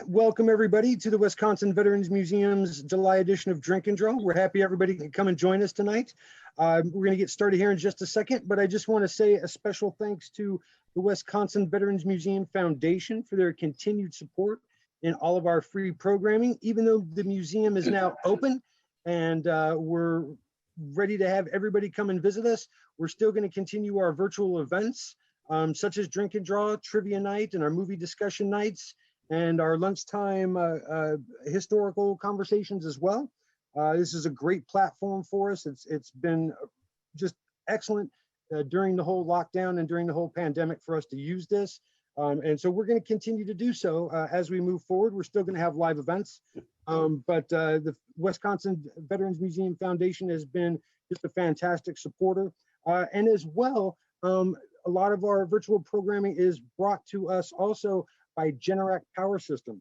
welcome everybody to the Wisconsin Veterans Museum's July edition of Drink and Draw. We're happy everybody can come and join us tonight. We're going to get started here in just a second, but I just want to say a special thanks to the Wisconsin Veterans Museum Foundation for their continued support in all of our free programming. Even though the museum is now open and we're ready to have everybody come and visit us, we're still going to continue our virtual events such as Drink and Draw, Trivia Night, and our movie discussion nights, and our lunchtime historical conversations as well. This is a great platform for us. It's been just excellent during the whole lockdown and during the whole pandemic for us to use this. And so we're going to continue to do so as we move forward. We're still going to have live events, but the Wisconsin Veterans Museum Foundation has been just a fantastic supporter. And as well, a lot of our virtual programming is brought to us also by Generac Power System.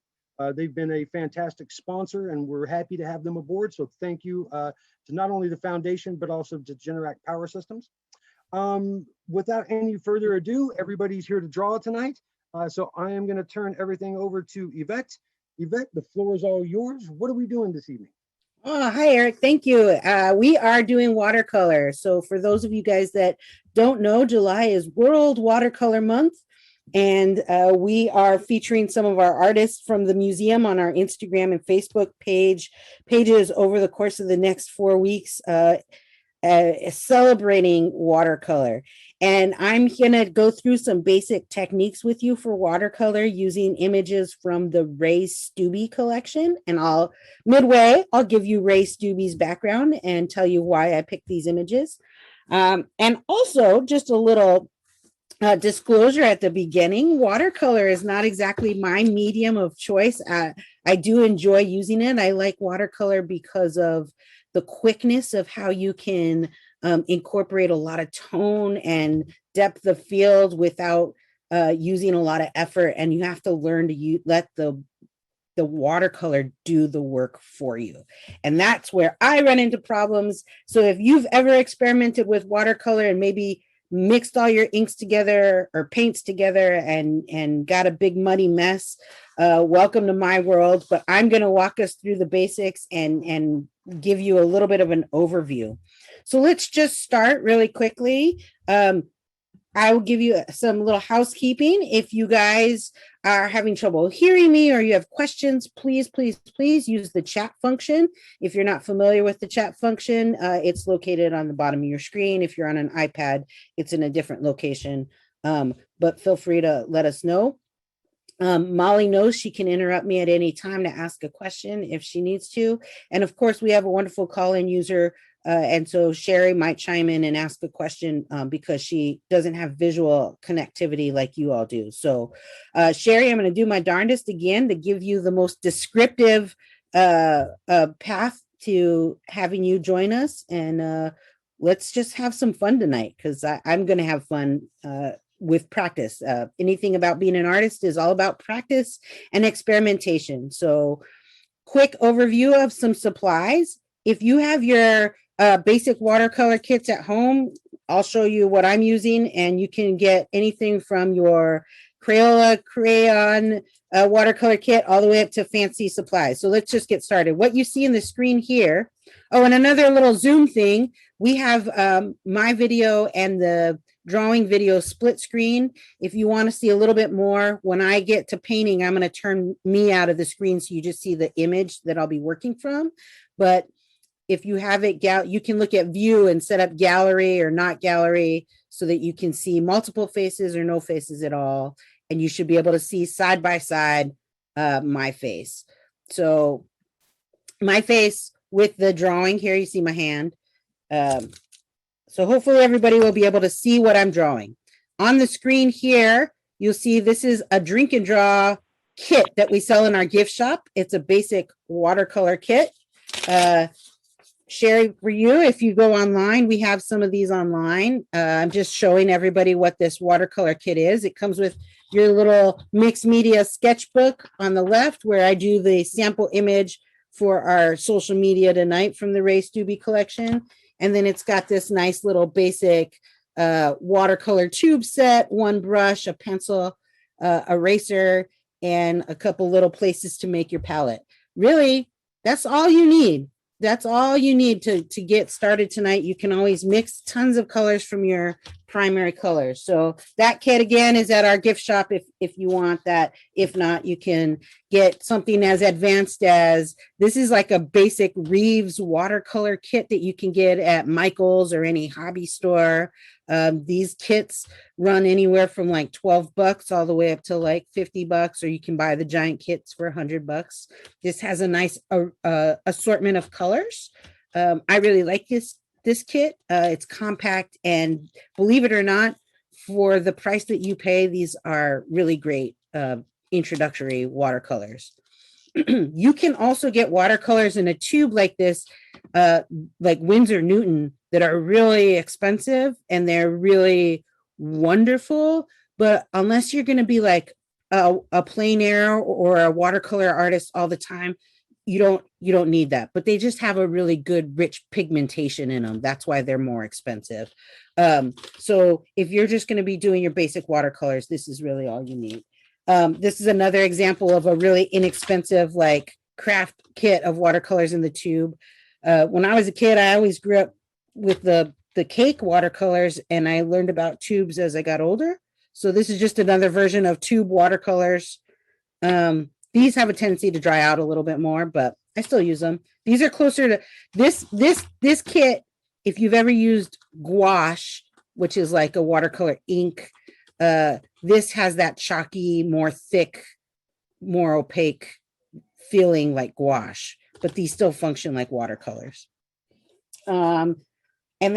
They've been a fantastic sponsor and we're happy to have them aboard. So thank you to not only the foundation, but also to Generac Power Systems. Without any further ado, everybody's here to draw tonight. So I am going to turn everything over to Yvette. Yvette, the floor is all yours. What are we doing this evening? Oh, hi, Eric. Thank you. We are doing watercolor. So for those of you guys that don't know, July is World Watercolor Month. And we are featuring some of our artists from the museum on our Instagram and Facebook pages over the course of the next 4 weeks, celebrating watercolor. And I'm going to go through some basic techniques with you for watercolor using images from the Ray Stubbe collection. And midway, I'll give you Ray Stubbe's background and tell you why I picked these images. And also just a little disclosure at the beginning, watercolor is not exactly my medium of choice. I do enjoy using it. I like watercolor because of the quickness of how you can incorporate a lot of tone and depth of field without using a lot of effort. And you have to learn to let the watercolor do the work for you. And that's where I run into problems. So if you've ever experimented with watercolor and maybe mixed all your inks together or paints together and got a big muddy mess, welcome to my world. But I'm going to walk us through the basics and give you a little bit of an overview. So let's just start really quickly. I will give you some little housekeeping. If you guys are having trouble hearing me or you have questions, please use the chat function. If you're not familiar with the chat function, it's located on the bottom of your screen. If you're on an iPad, it's in a different location, but feel free to let us know. Molly knows she can interrupt me at any time to ask a question if she needs to. And of course, we have a wonderful call-in user. And so Sherry might chime in and ask a question because she doesn't have visual connectivity like you all do. So Sherry, I'm going to do my darndest again to give you the most descriptive path to having you join us. And let's just have some fun tonight because I'm going to have fun with practice. Anything about being an artist is all about practice and experimentation. So quick overview of some supplies. If you have your basic watercolor kits at home, I'll show you what I'm using, and you can get anything from your Crayola crayon watercolor kit all the way up to fancy supplies. So let's just get started. What you see in the screen here. Oh, and another little Zoom thing. We have my video and the drawing video split screen. If you want to see a little bit more, when I get to painting, I'm going to turn me out of the screen so you just see the image that I'll be working from. But if you have it, you can look at view and set up gallery or not gallery so that you can see multiple faces or no faces at all. And you should be able to see side by side my face. So my face with the drawing here, you see my hand. So hopefully everybody will be able to see what I'm drawing. On the screen here, you'll see this is a drink and draw kit that we sell in our gift shop. It's a basic watercolor kit. Sherry, for you, if you go online, we have some of these online. I'm just showing everybody what this watercolor kit is. It comes with your little mixed media sketchbook on the left, where I do the sample image for our social media tonight from the Ray Stubbe collection. And then it's got this nice little basic watercolor tube set, one brush, a pencil, eraser, and a couple little places to make your palette. Really, that's all you need. That's all you need to get started tonight. You can always mix tons of colors from your primary colors. So that kit again is at our gift shop if you want that. If not, you can get something as advanced as this is like a basic Reeves Watercolor Kit that you can get at Michael's or any hobby store. These kits run anywhere from like $12 all the way up to like $50, or you can buy the giant kits for $100. This has a nice assortment of colors. I really like this kit. It's compact, and believe it or not, for the price that you pay, these are really great introductory watercolors. You can also get watercolors in a tube like this, like Winsor Newton, that are really expensive and they're really wonderful. But unless you're going to be like a plein air or a watercolor artist all the time, you don't need that. But they just have a really good, rich pigmentation in them. That's why they're more expensive. So if you're just going to be doing your basic watercolors, this is really all you need. This is another example of a really inexpensive like craft kit of watercolors in the tube. When I was a kid, I always grew up with the cake watercolors, and I learned about tubes as I got older. So this is just another version of tube watercolors. These have a tendency to dry out a little bit more, but I still use them. These are closer to this kit. If you've ever used gouache, which is like a watercolor ink, this has that chalky, more thick, more opaque feeling like gouache, but these still function like watercolors. And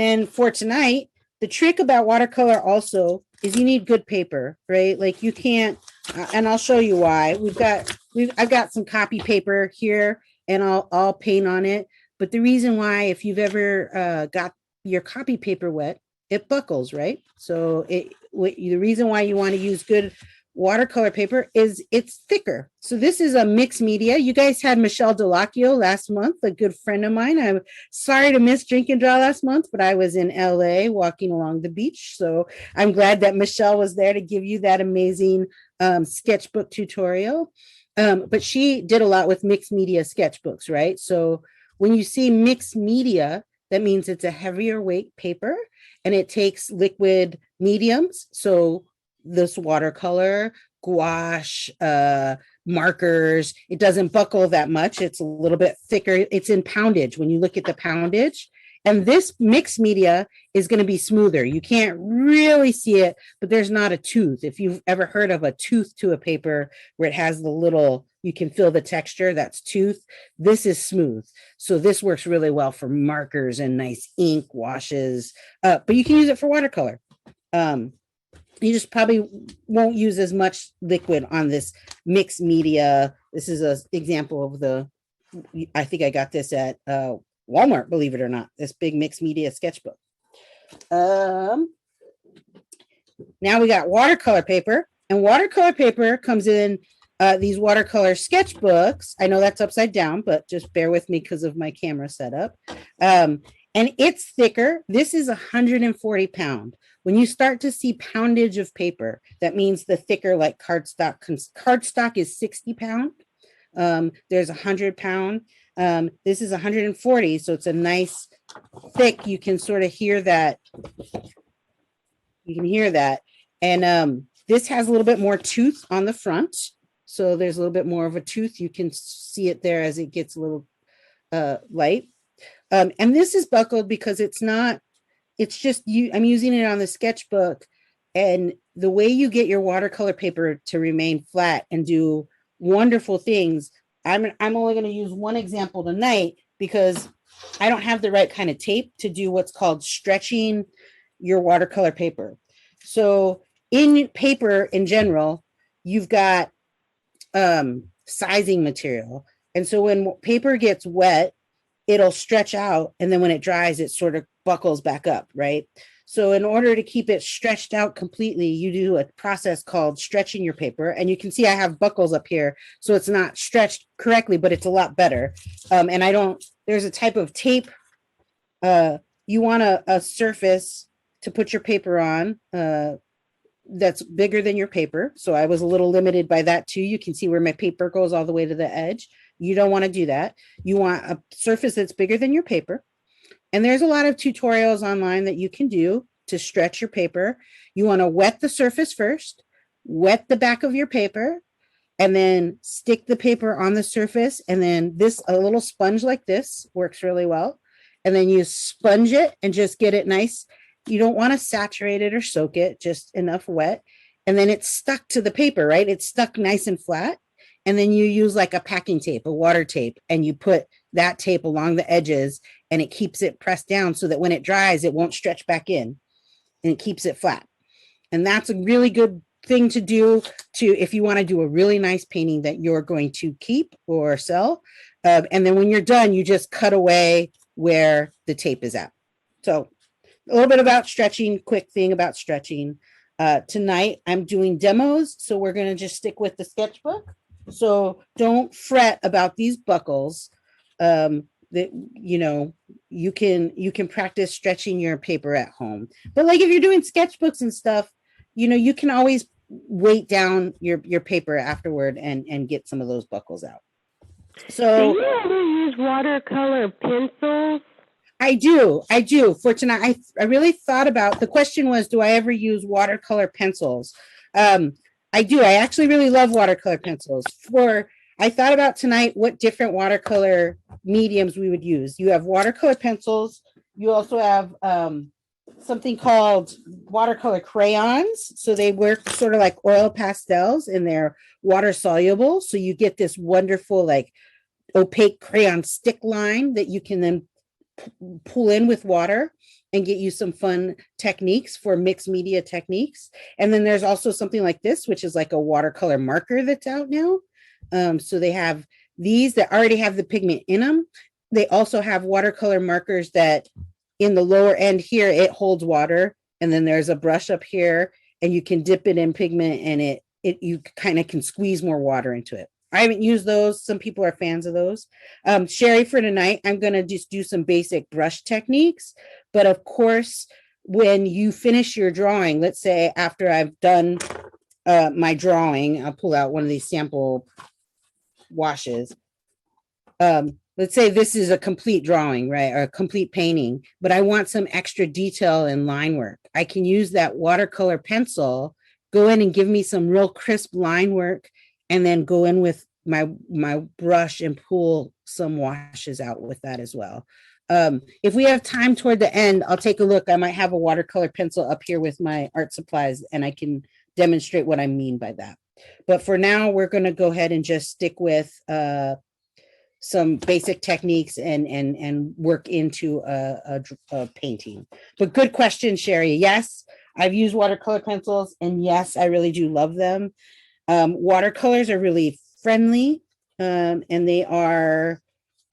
then for tonight, the trick about watercolor also is you need good paper, right? Like you can't, and I'll show you why. I've got some copy paper here, and I'll paint on it. But the reason why, if you've ever got your copy paper wet, it buckles, right? So the reason why you want to use good watercolor paper is it's thicker. So this is a mixed media. You guys had Michelle Delacchio last month, a good friend of mine. I'm sorry to miss Drink and Draw last month, but I was in LA walking along the beach. So I'm glad that Michelle was there to give you that amazing sketchbook tutorial. But she did a lot with mixed media sketchbooks, right? So when you see mixed media, that means it's a heavier weight paper and it takes liquid mediums. So this watercolor, gouache, markers, it doesn't buckle that much. It's a little bit thicker. It's in poundage when you look at the poundage. And this mixed media is going to be smoother. You can't really see it, but there's not a tooth. If you've ever heard of a tooth to a paper where it has the little, you can feel the texture, that's tooth. This is smooth. So this works really well for markers and nice ink washes, but you can use it for watercolor. You just probably won't use as much liquid on this mixed media. This is an example of I think I got this at Walmart, believe it or not, this big mixed media sketchbook. Now we got watercolor paper, and watercolor paper comes in these watercolor sketchbooks. I know that's upside down, but just bear with me because of my camera setup. And it's thicker. This is 140 pound. When you start to see poundage of paper, that means the thicker, like cardstock. Cardstock is 60 pound. There's 100 pound. This is 140, so it's a nice thick. You can sort of hear that. You can hear that. And this has a little bit more tooth on the front. So there's a little bit more of a tooth. You can see it there as it gets a little light. And this is buckled because it's just I'm using it on the sketchbook, and the way you get your watercolor paper to remain flat and do wonderful things. I'm only going to use one example tonight because I don't have the right kind of tape to do what's called stretching your watercolor paper. So in paper in general, you've got sizing material. And so when paper gets wet, it'll stretch out. And then when it dries, it sort of buckles back up, right? So in order to keep it stretched out completely, you do a process called stretching your paper. And you can see I have buckles up here. So it's not stretched correctly, but it's a lot better. And there's a type of tape. You want a surface to put your paper on. that's bigger than your paper. So I was a little limited by that too. You can see where my paper goes all the way to the edge. You don't want to do that. You want a surface that's bigger than your paper. And there's a lot of tutorials online that you can do to stretch your paper. You want to wet the surface first, wet the back of your paper, and then stick the paper on the surface. And then a little sponge like this works really well. And then you sponge it and just get it nice. You don't want to saturate it or soak it, just enough wet. And then it's stuck to the paper, right? It's stuck nice and flat. And then you use like a packing tape, a water tape, and you put that tape along the edges and it keeps it pressed down so that when it dries, it won't stretch back in and it keeps it flat. And that's a really good thing to do if you want to do a really nice painting that you're going to keep or sell. And then when you're done, you just cut away where the tape is at. So a little bit about stretching, quick thing about stretching. Tonight I'm doing demos, so we're going to just stick with the sketchbook. So don't fret about these buckles. That you can practice stretching your paper at home. But like if you're doing sketchbooks and stuff, you can always weight down your paper afterward and get some of those buckles out. So do you ever use watercolor pencils? I do. For tonight, I really thought about, the question was, do I ever use watercolor pencils? I do. I actually really love watercolor pencils. I thought about tonight what different watercolor mediums we would use. You have watercolor pencils. You also have something called watercolor crayons. So they work sort of like oil pastels and they're water soluble. So you get this wonderful like opaque crayon stick line that you can then pull in with water and get you some fun techniques for mixed media techniques. And then there's also something like this, which is like a watercolor marker that's out now. So they have these that already have the pigment in them. They also have watercolor markers that in the lower end here, it holds water. And then there's a brush up here and you can dip it in pigment and you kind of can squeeze more water into it. I haven't used those. Some people are fans of those. Sherry, for tonight, I'm going to just do some basic brush techniques. But of course, when you finish your drawing, let's say after I've done my drawing, I'll pull out one of these sample washes. Let's say this is a complete drawing, right? Or a complete painting, but I want some extra detail and line work. I can use that watercolor pencil, go in and give me some real crisp line work, and then go in with my brush and pull some washes out with that as well. If we have time toward the end, I'll take a look. I might have a watercolor pencil up here with my art supplies and I can demonstrate what I mean by that. But for now, we're going to go ahead and just stick with some basic techniques and work into a painting. But good question, Sherry. Yes, I've used watercolor pencils and yes, I really do love them. Watercolors are really friendly and they are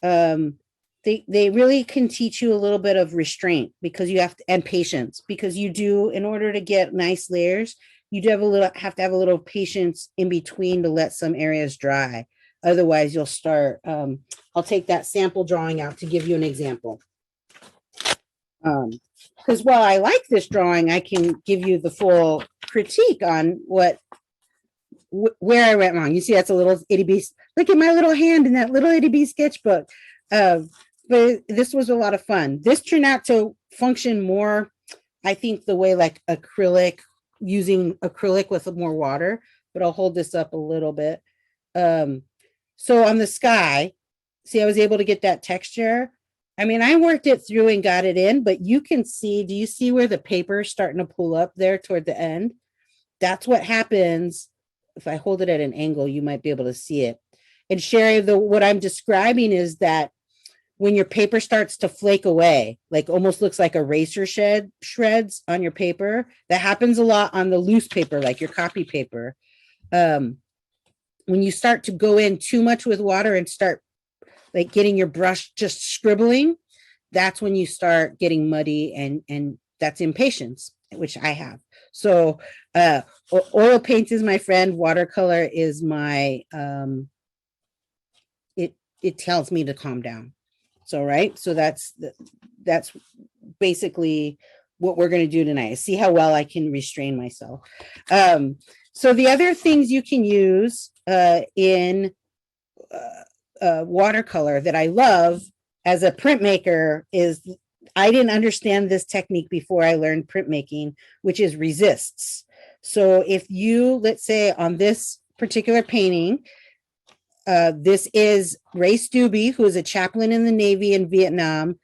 they really can teach you a little bit of restraint because you have to, and patience, because you do, in order to get nice layers, you do have to have a little patience in between to let some areas dry. Otherwise you'll start, I'll take that sample drawing out to give you an example. Because while I like this drawing, I can give you the full critique on where I went wrong. You see, that's a little itty bitty. Look at my little hand in that little itty bitty sketchbook. But this was a lot of fun. This turned out to function more, I think, the way like acrylic, using acrylic with more water. But I'll hold this up a little bit. So on the sky, see, I was able to get that texture. I mean, I worked it through and got it in, but you can see, do you see where the paper is starting to pull up there toward the end? That's what happens. If I hold it at an angle, you might be able to see it. And Sherry, what I'm describing is that when your paper starts to flake away, like almost looks like eraser shreds on your paper, that happens a lot on the loose paper, like your copy paper. When you start to go in too much with water and start like getting your brush just scribbling, that's when you start getting muddy, and that's impatience, which I have. So oil paint is my friend. Watercolor is my, it tells me to calm down. So, right. So that's basically what we're going to do tonight. See how well I can restrain myself. So the other things you can use in watercolor that I love as a printmaker is, I didn't understand this technique before I learned printmaking, which is resists. So if you, let's say on this particular painting, this is Ray Stubbe, who is a chaplain in the Navy in Vietnam,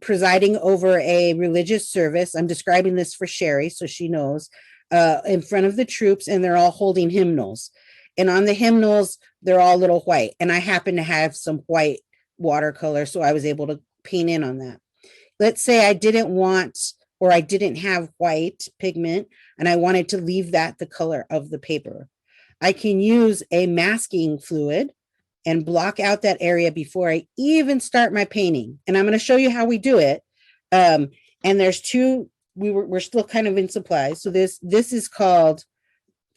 presiding over a religious service. I'm describing this for Sherry, so she knows, in front of the troops, and they're all holding hymnals. And on the hymnals, they're all little white. And I happen to have some white watercolor, so I was able to paint in on that. Let's say I didn't want, or I didn't have white pigment, and I wanted to leave that the color of the paper. I can use a masking fluid and block out that area before I even start my painting. And I'm going to show you how we do it. And there's two, we're still kind of in supplies. So this is called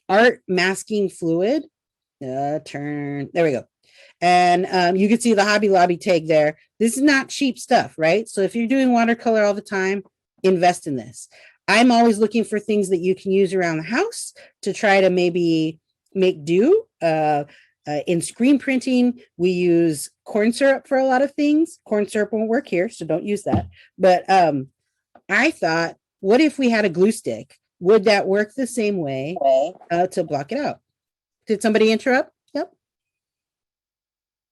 art masking fluid. There we go. And you can see the Hobby Lobby tag there. This is not cheap stuff, right? So if you're doing watercolor all the time, invest in this. I'm always looking for things that you can use around the house to try to maybe make do. In screen printing, we use corn syrup for a lot of things. Corn syrup won't work here, so don't use that. But I thought, what if we had a glue stick? Would that work the same way to block it out? Did somebody interrupt? Yep.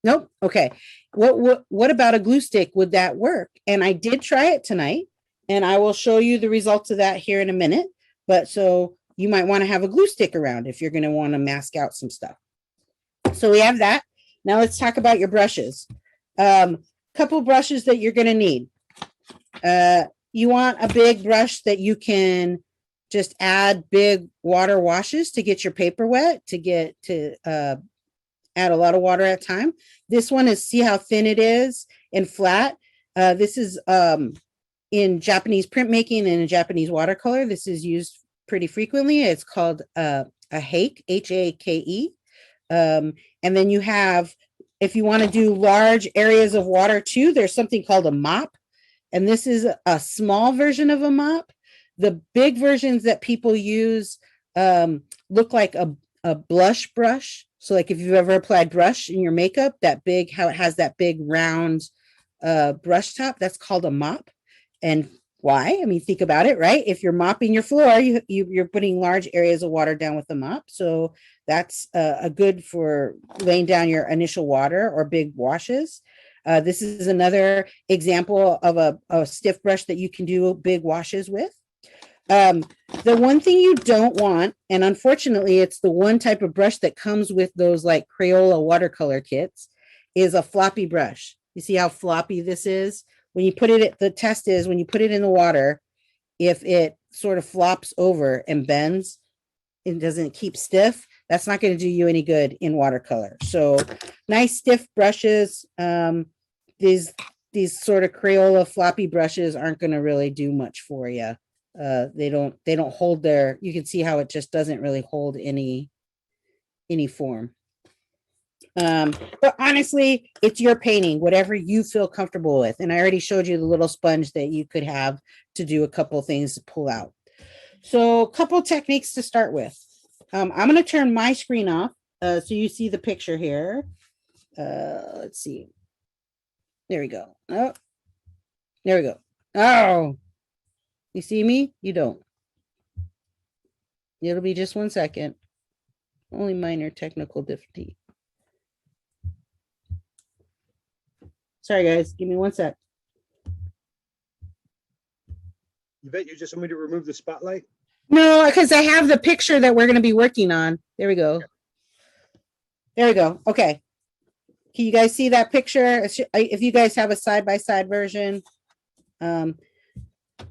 Nope. Okay. What about a glue stick? Would that work? And I did try it tonight, and I will show you the results of that here in a minute. But so you might want to have a glue stick around if you're going to want to mask out some stuff. So we have that. Now let's talk about your brushes. Couple brushes that you're going to need. You want a big brush that you can just add big water washes to get your paper wet, to get to add a lot of water at a time. This one is, see how thin it is and flat. This is in Japanese printmaking and in Japanese watercolor. This is used pretty frequently. It's called a hake, H-A-K-E. And then you have, if you want to do large areas of water too, there's something called a mop. And this is a small version of a mop. The big versions that people use look like a blush brush. So like if you've ever applied brush in your makeup, that big, how it has that big round brush top, that's called a mop. And why? I mean, think about it, right? If you're mopping your floor, you're putting large areas of water down with the mop. So that's a good for laying down your initial water or big washes. This is another example of a stiff brush that you can do big washes with. The one thing you don't want, and unfortunately, it's the one type of brush that comes with those like Crayola watercolor kits, is a floppy brush. You see how floppy this is? When you put it, the test is when you put it in the water, if it sort of flops over and bends, it doesn't keep stiff, that's not going to do you any good in watercolor. So nice stiff brushes. These sort of Crayola floppy brushes aren't going to really do much for you. They don't hold their, you can see how it just doesn't really hold any form. But honestly, it's your painting, whatever you feel comfortable with. And I already showed you the little sponge that you could have to do a couple things to pull out. So a couple techniques to start with. I'm going to turn my screen off so you see the picture here. Let's see. There we go. Oh, there we go. Oh, you see me? You don't. It'll be just 1 second. Only minor technical difficulty. Sorry, guys. Give me 1 sec. You bet you just want me to remove the spotlight? No, because I have the picture that we're going to be working on. There we go. There we go. Okay. Can you guys see that picture? If you guys have a side-by-side version.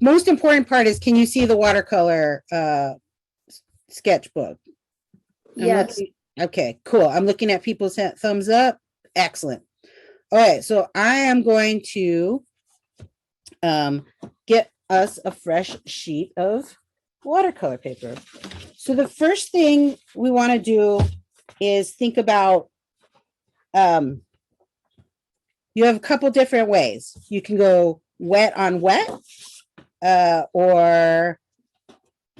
Most important part is, can you see the watercolor sketchbook? Yes. Okay, cool. I'm looking at people's thumbs up. Excellent. All right, so I am going to get us a fresh sheet of watercolor paper. So the first thing we want to do is think about, you have a couple different ways. You can go wet on wet. or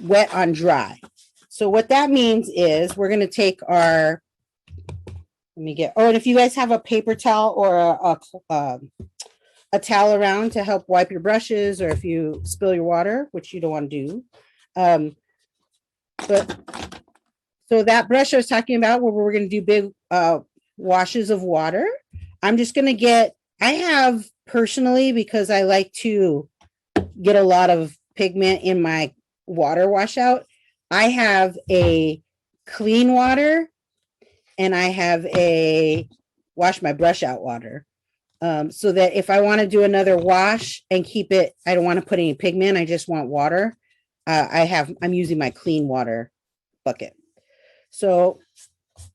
wet on dry. So what that means is we're going to take our, and if you guys have a paper towel or a towel around to help wipe your brushes, or if you spill your water, which you don't want to do. But so that brush I was talking about, where we're going to do big washes of water, I'm just going to I have personally, because I like to get a lot of pigment in my water washout, I have a clean water and I have a wash my brush out water. So that if I want to do another wash and keep it, I don't want to put any pigment, I just want water. I'm using my clean water bucket. So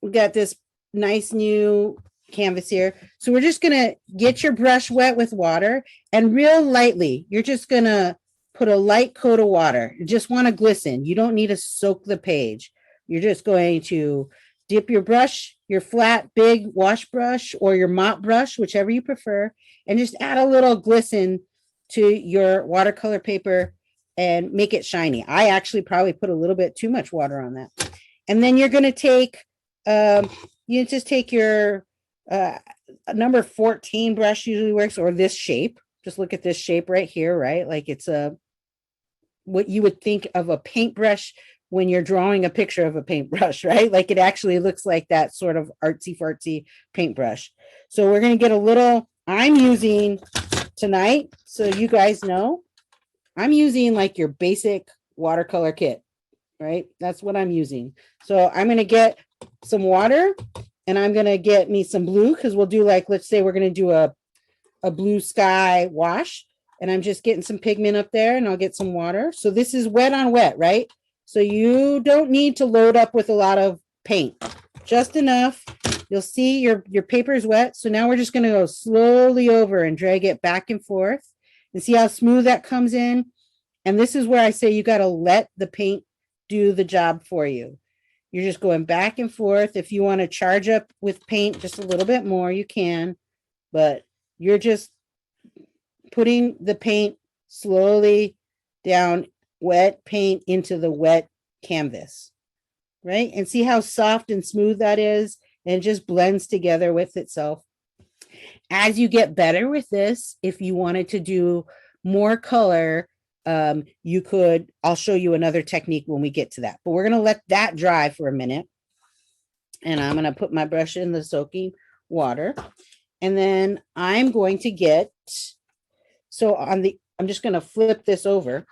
we got this nice new canvas here. So we're just going to get your brush wet with water, and real lightly, you're just going to put a light coat of water. You just want to glisten. You don't need to soak the page. You're just going to dip your brush, your flat, big wash brush, or your mop brush, whichever you prefer, and just add a little glisten to your watercolor paper and make it shiny. I actually probably put a little bit too much water on that. And then you're going to take, you just take your number 14 brush usually works, or this shape. Just look at this shape right here, right? Like it's what you would think of a paintbrush when you're drawing a picture of a paintbrush, right? Like it actually looks like that sort of artsy fartsy paintbrush. So we're going to get a little, I'm using tonight, so you guys know, I'm using like your basic watercolor kit, right? That's what I'm using. So I'm going to get some water, and I'm going to get me some blue, because we'll do, like, let's say we're going to do a blue sky wash, and I'm just getting some pigment up there, and I'll get some water. So this is wet on wet, right? So you don't need to load up with a lot of paint, just enough. You'll see your paper is wet. So now we're just going to go slowly over and drag it back and forth, and see how smooth that comes in. And this is where I say you got to let the paint do the job for you. You're just going back and forth. If you want to charge up with paint just a little bit more, you can, but you're just putting the paint slowly down, wet paint into the wet canvas, right? And see how soft and smooth that is, and it just blends together with itself. As you get better with this, if you wanted to do more color, you could, I'll show you another technique when we get to that, but we're going to let that dry for a minute. And I'm going to put my brush in the soaking water, and then I'm going to get, so I'm just going to flip this over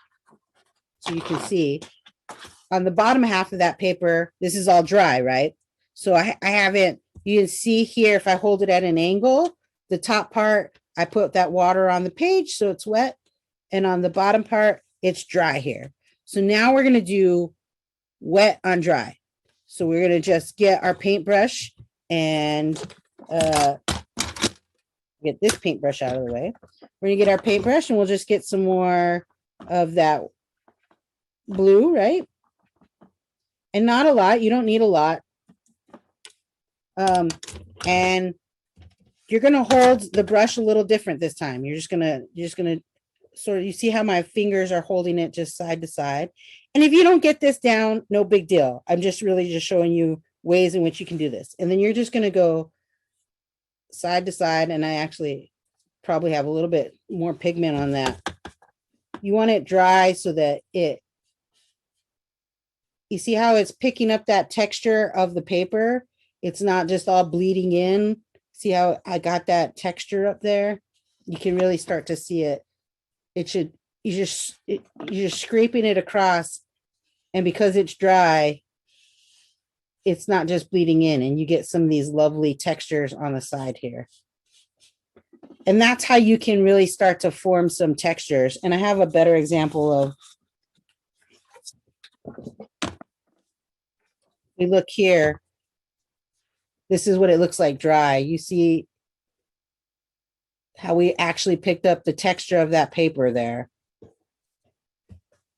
so you can see on the bottom half of that paper, this is all dry, right? So I haven't, you can see here, if I hold it at an angle, the top part, I put that water on the page, so it's wet. And on the bottom part, it's dry here. So now we're going to do wet on dry. So we're going to just get our paintbrush and get this paintbrush out of the way. We're going to get our paintbrush, and we'll just get some more of that blue, right? And not a lot. You don't need a lot. And you're going to hold the brush a little different this time. You're just going to sort of, you see how my fingers are holding it just side to side. And if you don't get this down, no big deal. I'm just really just showing you ways in which you can do this. And then you're just going to go side to side. And I actually probably have a little bit more pigment on that. You want it dry so that you see how it's picking up that texture of the paper. It's not just all bleeding in. See how I got that texture up there? You can really start to see it. You're just scraping it across, and because it's dry, it's not just bleeding in, and you get some of these lovely textures on the side here. And that's how you can really start to form some textures. And I have a better example of, we look here, this is what it looks like dry. You see how we actually picked up the texture of that paper there.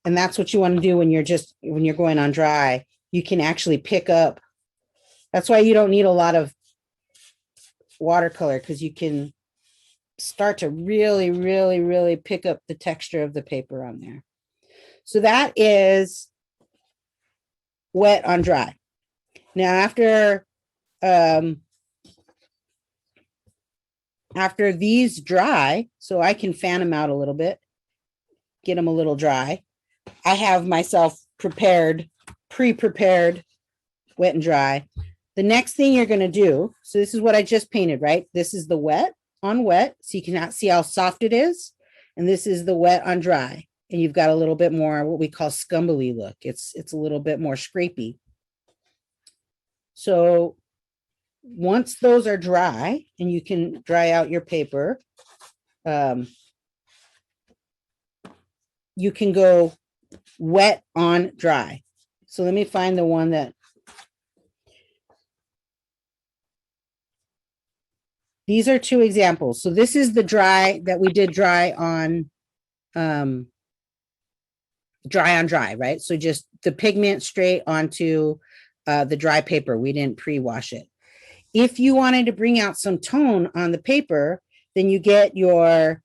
And that's what you want to do when you're going on dry. You can actually pick up. That's why you don't need a lot of watercolor, because you can start to really, really, really pick up the texture of the paper on there. So that is wet on dry. Now, after these dry, so I can fan them out a little bit, get them a little dry. I have myself pre-prepared, wet and dry. The next thing you're going to do, so this is what I just painted, right? This is the wet on wet, so you can see how soft it is. And this is the wet on dry. And you've got a little bit more what we call scumbly look. It's a little bit more scrapey. So once those are dry and you can dry out your paper, you can go wet on dry. So let me find the one that, these are two examples. So this is the dry that we did dry on dry, right? So just the pigment straight onto the dry paper. We didn't pre-wash it. If you wanted to bring out some tone on the paper, then you get your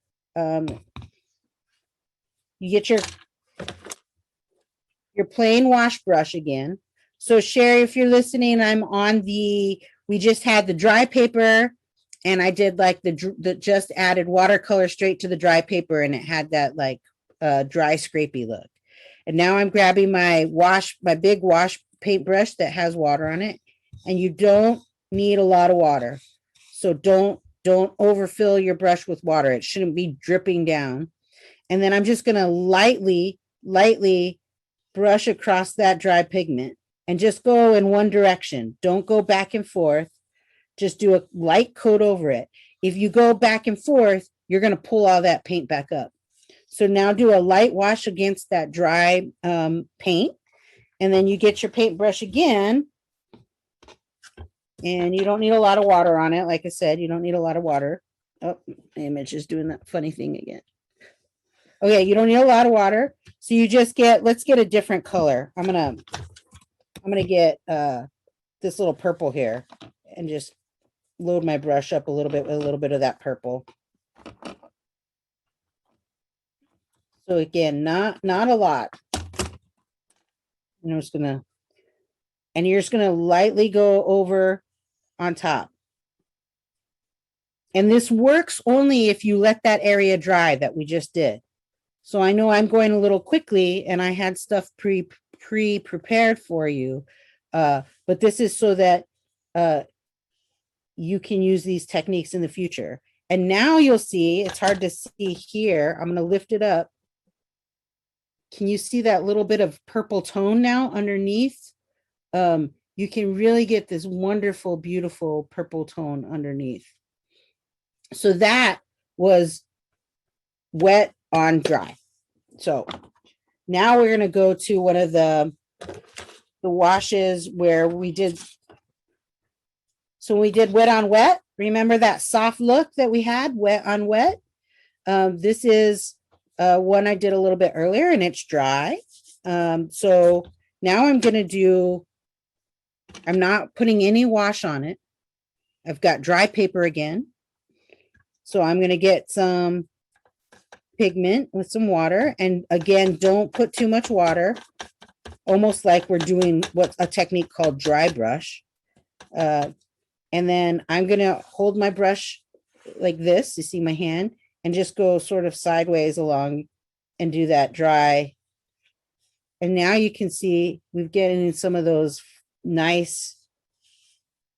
plain wash brush again. So Sherry, if you're listening, I'm on we just had the dry paper, and I did like the just added watercolor straight to the dry paper, and it had that like dry scrapey look. And now I'm grabbing my big wash paintbrush that has water on it, and you don't need a lot of water. So don't overfill your brush with water. It shouldn't be dripping down. And then I'm just going to lightly brush across that dry pigment and just go in one direction. Don't go back and forth. Just do a light coat over it. If you go back and forth, you're going to pull all that paint back up. So now do a light wash against that dry paint. And then you get your paintbrush again. And you don't need a lot of water on it. Like I said, you don't need a lot of water. Oh, my image is doing that funny thing again. Okay, you don't need a lot of water. So you just let's get a different color. I'm gonna get this little purple here and just load my brush up a little bit with a little bit of that purple. So again, not a lot. You're just gonna lightly go over on top. And this works only if you let that area dry that we just did. So I know I'm going a little quickly and I had stuff pre-prepared for you. But this is so that you can use these techniques in the future. And now you'll see, it's hard to see here. I'm going to lift it up. Can you see that little bit of purple tone now underneath? You can really get this wonderful, beautiful purple tone underneath. So that was wet on dry. So now we're going to go to one of the washes where we did. So we did wet on wet. Remember that soft look that we had, wet on wet? This is one I did a little bit earlier, and it's dry. So now I'm going to I'm not putting any wash on it. I've got dry paper again. So I'm going to get some pigment with some water. And again, don't put too much water, almost like we're doing what's a technique called dry brush. And then I'm going to hold my brush like this, you see my hand, and just go sort of sideways along and do that dry. And now you can see we've getting some of those nice,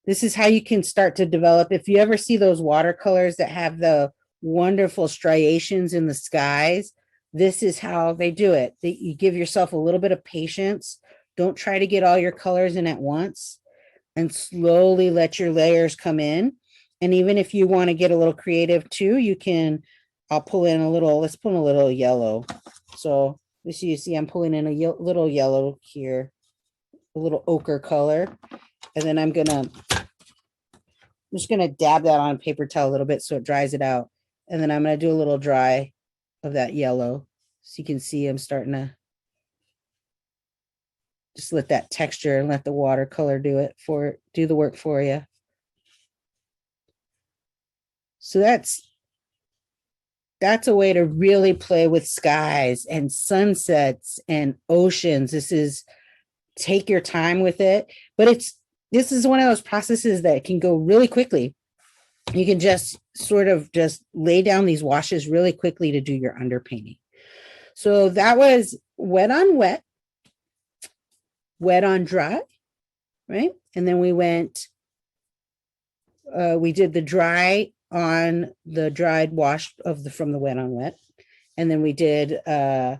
this is how you can start to develop. If you ever see those watercolors that have the wonderful striations in the skies, this is how they do it. You give yourself a little bit of patience. Don't try to get all your colors in at once, and slowly let your layers come in. And even if you want to get a little creative too, you can, I'll pull in a little, let's put in a little yellow. So this, you see I'm pulling in a little yellow here, a little ochre color. And then I'm just gonna dab that on paper towel a little bit so it dries it out. And then I'm gonna do a little dry of that yellow. So you can see I'm starting to just let that texture and let the watercolor do the work for you. So that's that's a way to really play with skies and sunsets and oceans. This is take your time with it, but this is one of those processes that can go really quickly. You can just sort of just lay down these washes really quickly to do your underpainting. So that was wet on wet, wet on dry, right? And then we went, we did the dry on the dried wash from the wet on wet. And then we did a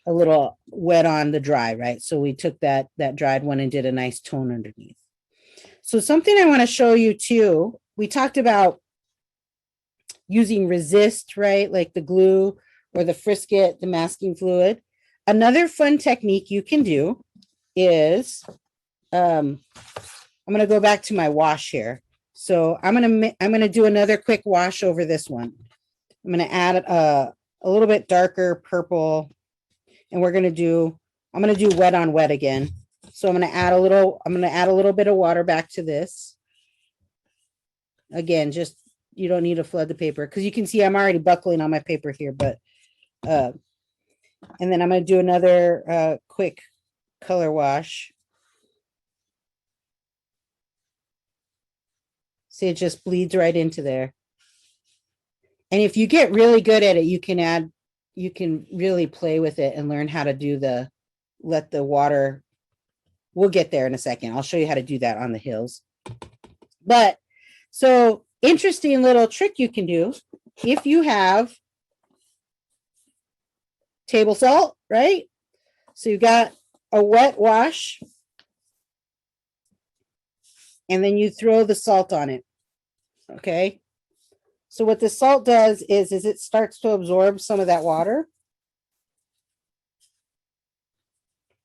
little wet on the dry, right? So we took that dried one and did a nice tone underneath. So something I want to show you too, we talked about using resist, right? Like the glue or the frisket, the masking fluid. Another fun technique you can do is, I'm going to go back to my wash here. So I'm going to do another quick wash over this one. I'm going to add a little bit darker purple, and I'm going to do wet on wet again. So I'm going to add a little bit of water back to this. Again, just, you don't need to flood the paper because you can see I'm already buckling on my paper here, but, and then I'm going to do another quick color wash. See, it just bleeds right into there. And if you get really good at it, you can really play with it and learn how to let the water, we'll get there in a second. I'll show you how to do that on the hills. But so interesting little trick you can do if you have table salt, right? So you got a wet wash and then you throw the salt on it. Okay. So what the salt does is it starts to absorb some of that water.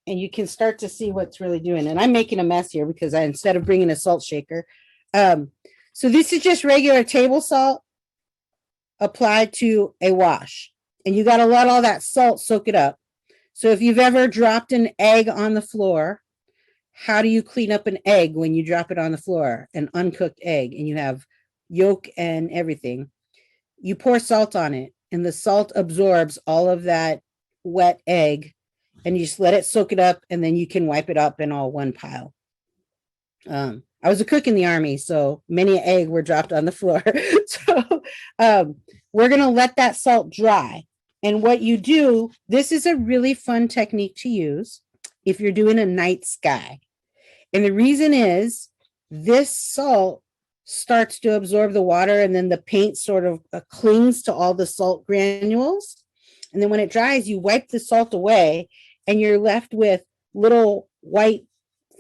And you can start to see what's really doing. And I'm making a mess here because instead of bringing a salt shaker. So this is just regular table salt applied to a wash. And you got to let all that salt soak it up. So if you've ever dropped an egg on the floor, how do you clean up an egg when you drop it on the floor? An uncooked egg, and you have yolk and everything. You pour salt on it, and the salt absorbs all of that wet egg, and you just let it soak it up, and then you can wipe it up in all one pile. I was a cook in the Army, so many eggs were dropped on the floor. So we're going to let that salt dry. And what you do, this is a really fun technique to use if you're doing a night sky. And the reason is this salt starts to absorb the water, and then the paint sort of clings to all the salt granules. And then when it dries, you wipe the salt away, and you're left with little white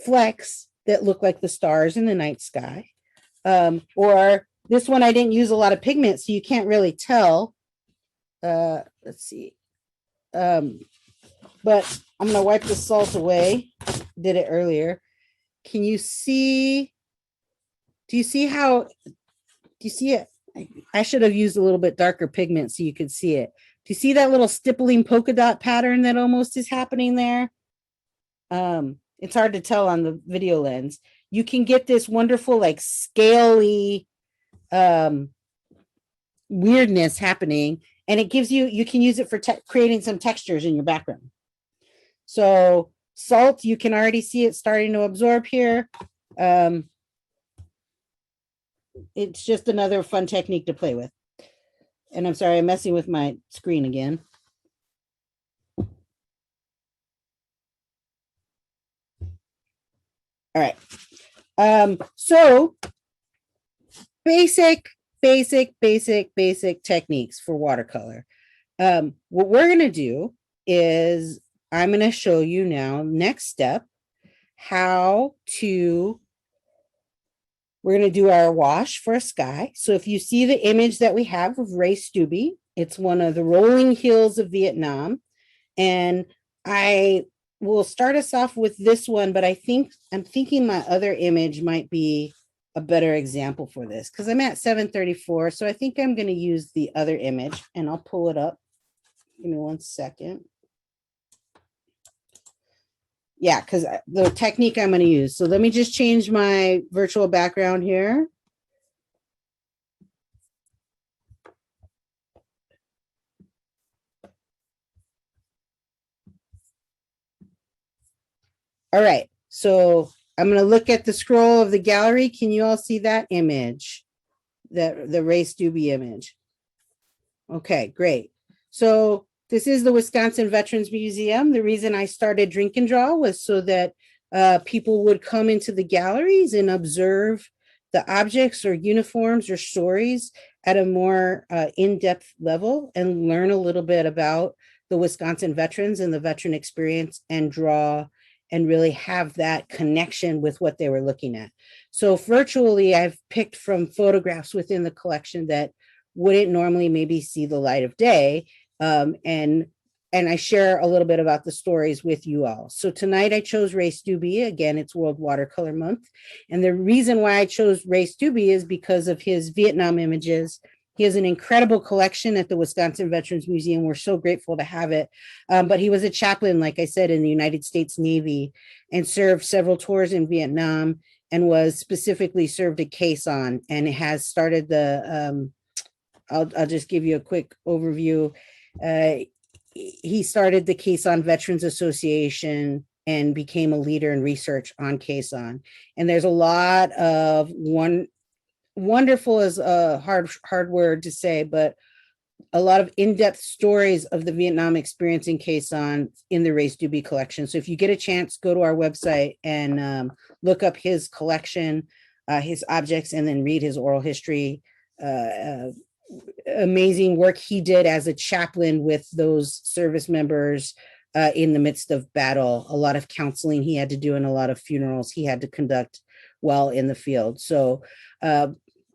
flecks that look like the stars in the night sky. Or this one, I didn't use a lot of pigment, so you can't really tell. Let's see. But I'm going to wipe the salt away. Did it earlier. Can you see? Do you see it? I should have used a little bit darker pigment so you could see it. Do you see that little stippling polka dot pattern that almost is happening there? It's hard to tell on the video lens. You can get this wonderful, like, scaly weirdness happening, and it gives you can use it for creating some textures in your background. So salt, you can already see it starting to absorb here. It's just another fun technique to play with. And I'm sorry, I'm messing with my screen again. All right. So basic techniques for watercolor. What we're going to do is I'm going to show you now, next step, we're going to do our wash for a sky. So if you see the image that we have of Ray Stubbe, it's one of the rolling hills of Vietnam. And I will start us off with this one, but I'm thinking my other image might be a better example for this because I'm at 734. So I think I'm going to use the other image, and I'll pull it up. Give me 1 second. Yeah, because the technique I'm going to use. So let me just change my virtual background here. All right, so I'm going to look at the scroll of the gallery. Can you all see that image? The Ray Stubbe image. Okay, great. So this is the Wisconsin Veterans Museum. The reason I started Drink and Draw was so that people would come into the galleries and observe the objects or uniforms or stories at a more in-depth level and learn a little bit about the Wisconsin veterans and the veteran experience and draw and really have that connection with what they were looking at. So virtually, I've picked from photographs within the collection that wouldn't normally maybe see the light of day. And I share a little bit about the stories with you all. So tonight I chose Ray Stubbe. Again, it's World Watercolor Month. And the reason why I chose Ray Stubbe is because of his Vietnam images. He has an incredible collection at the Wisconsin Veterans Museum. We're so grateful to have it. But he was a chaplain, like I said, in the United States Navy and served several tours in Vietnam and was specifically served at Quai Son and has started the, I'll just give you a quick overview. He started the Quai Son Veterans Association and became a leader in research on Quai Son. And there's a lot of wonderful is a hard word to say, but a lot of in-depth stories of the Vietnam experience in Quai Son in the Ray Stubbe collection. So if you get a chance, go to our website and look up his collection, his objects, and then read his oral history. Amazing work he did as a chaplain with those service members in the midst of battle. A lot of counseling he had to do and a lot of funerals he had to conduct while in the field. So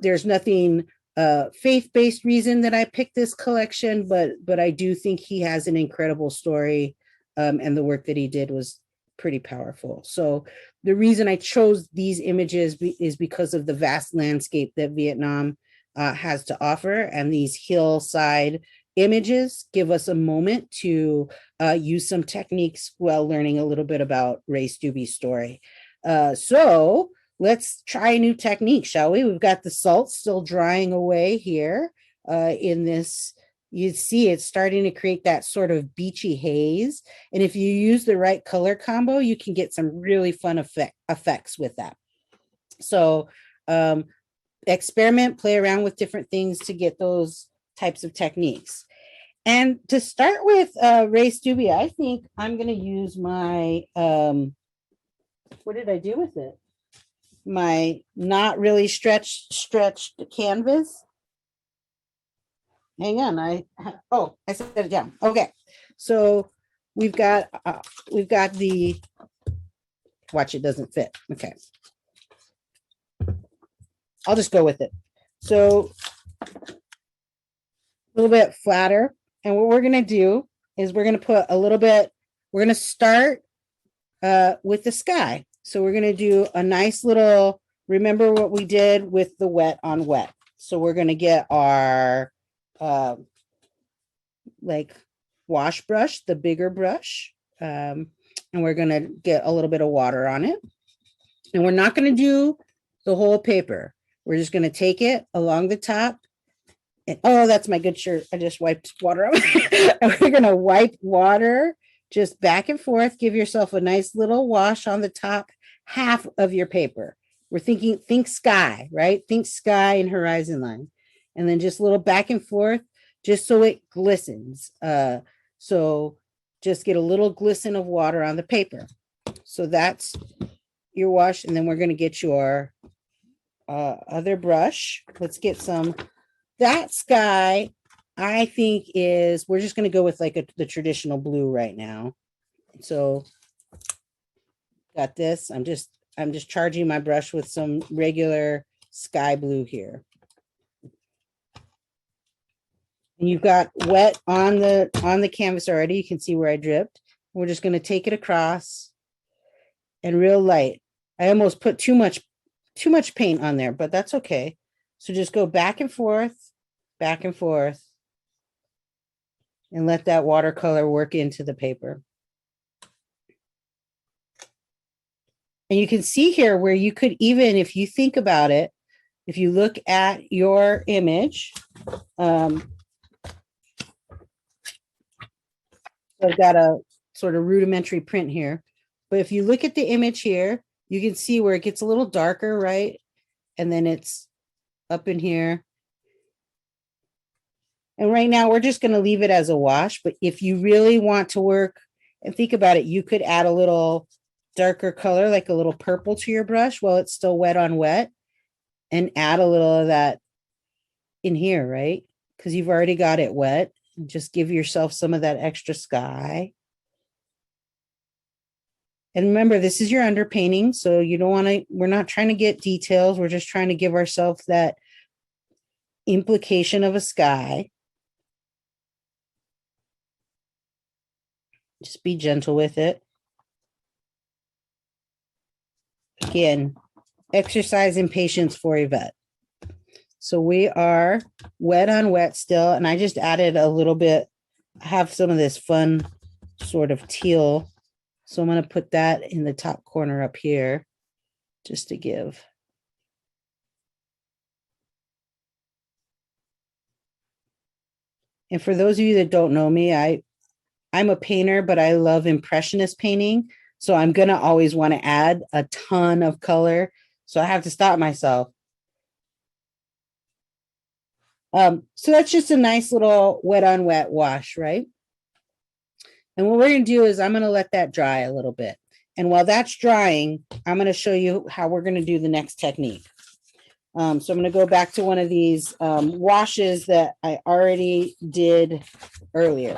there's nothing faith-based reason that I picked this collection, but I do think he has an incredible story, and the work that he did was pretty powerful. So the reason I chose these images is because of the vast landscape that Vietnam has to offer, and these hillside images give us a moment to use some techniques while learning a little bit about Ray Stubbe's story. So let's try a new technique, shall we? We've got the salt still drying away here in this. You see it's starting to create that sort of beachy haze. And if you use the right color combo, you can get some really fun effects with that. So experiment, play around with different things to get those types of techniques. And to start with Ray Stubbe, I think I'm going to use my, what did I do with it? My not really stretched canvas. Hang on, I set it down. Okay, so we've got the, watch, it doesn't fit. Okay, I'll just go with it. So a little bit flatter, and what we're gonna do is we're gonna put a little bit. We're gonna start with the sky. So we're gonna do a nice little. Remember what we did with the wet on wet. So we're gonna get our like wash brush, the bigger brush, and we're gonna get a little bit of water on it. And we're not gonna do the whole paper. We're just gonna take it along the top. And oh, that's my good shirt. I just wiped water on. And we're gonna wipe water just back and forth. Give yourself a nice little wash on the top half of your paper. We're thinking, think sky, right? Think sky and horizon line. And then just a little back and forth, just so it glistens. So just get a little glisten of water on the paper. So that's your wash. And then we're going to get your other brush. Let's get some. That sky, I think is, we're just going to go with like the traditional blue right now. So got this. I'm just charging my brush with some regular sky blue here. And you've got wet on the canvas already. You can see where I dripped. We're just going to take it across and real light. I almost put too much paint on there, but that's okay. So just go back and forth, and let that watercolor work into the paper. And you can see here where you could even, if you think about it, if you look at your image, I've got a sort of rudimentary print here. But if you look at the image here, you can see where it gets a little darker, right? And then it's up in here. And right now we're just going to leave it as a wash. But if you really want to work and think about it, you could add a little darker color, like a little purple to your brush while it's still wet on wet, and add a little of that in here, right? Because you've already got it wet. Just give yourself some of that extra sky. And remember, this is your underpainting, so you don't want to, we're not trying to get details. We're just trying to give ourselves that implication of a sky. Just be gentle with it. Again, exercise in patience for Yvette. So we are wet on wet still, and I just added a little bit. I have some of this fun sort of teal. So I'm going to put that in the top corner up here just to give. And for those of you that don't know me, I'm a painter, but I love impressionist painting. So I'm going to always want to add a ton of color. So I have to stop myself. So that's just a nice little wet on wet wash, right? And what we're going to do is I'm going to let that dry a little bit. And while that's drying, I'm going to show you how we're going to do the next technique. So I'm going to go back to one of these washes that I already did earlier.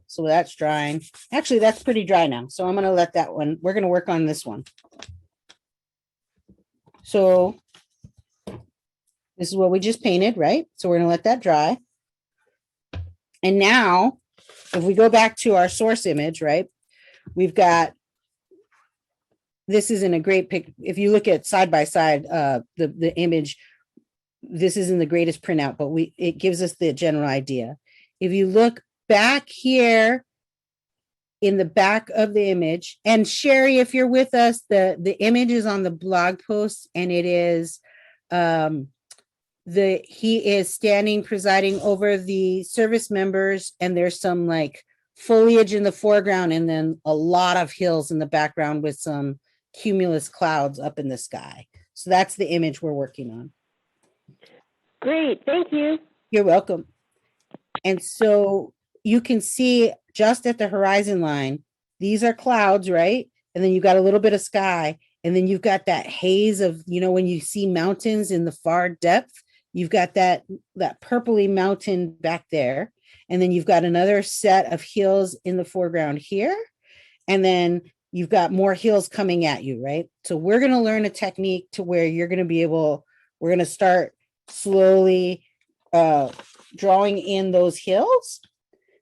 So that's drying. Actually, that's pretty dry now. So I'm going to let that one, we're going to work on this one. So this is what we just painted, right? So we're going to let that dry. And now, if we go back to our source image, right, we've got, this isn't a great pic. If you look at side by side, the image, this isn't the greatest printout, but it gives us the general idea. If you look back here in the back of the image, and Sherry, if you're with us, the image is on the blog post, and it is, he is standing presiding over the service members, and there's some like foliage in the foreground and then a lot of hills in the background with some cumulus clouds up in the sky. So that's the image we're working on. Great, thank you. You're welcome. And so you can see just at the horizon line, these are clouds, right? And then you've got a little bit of sky, and then you've got that haze of, you know, when you see mountains in the far depth, you've got that purpley mountain back there. And then you've got another set of hills in the foreground here. And then you've got more hills coming at you, right? So we're going to learn a technique to where you're going to be able, we're going to start slowly drawing in those hills.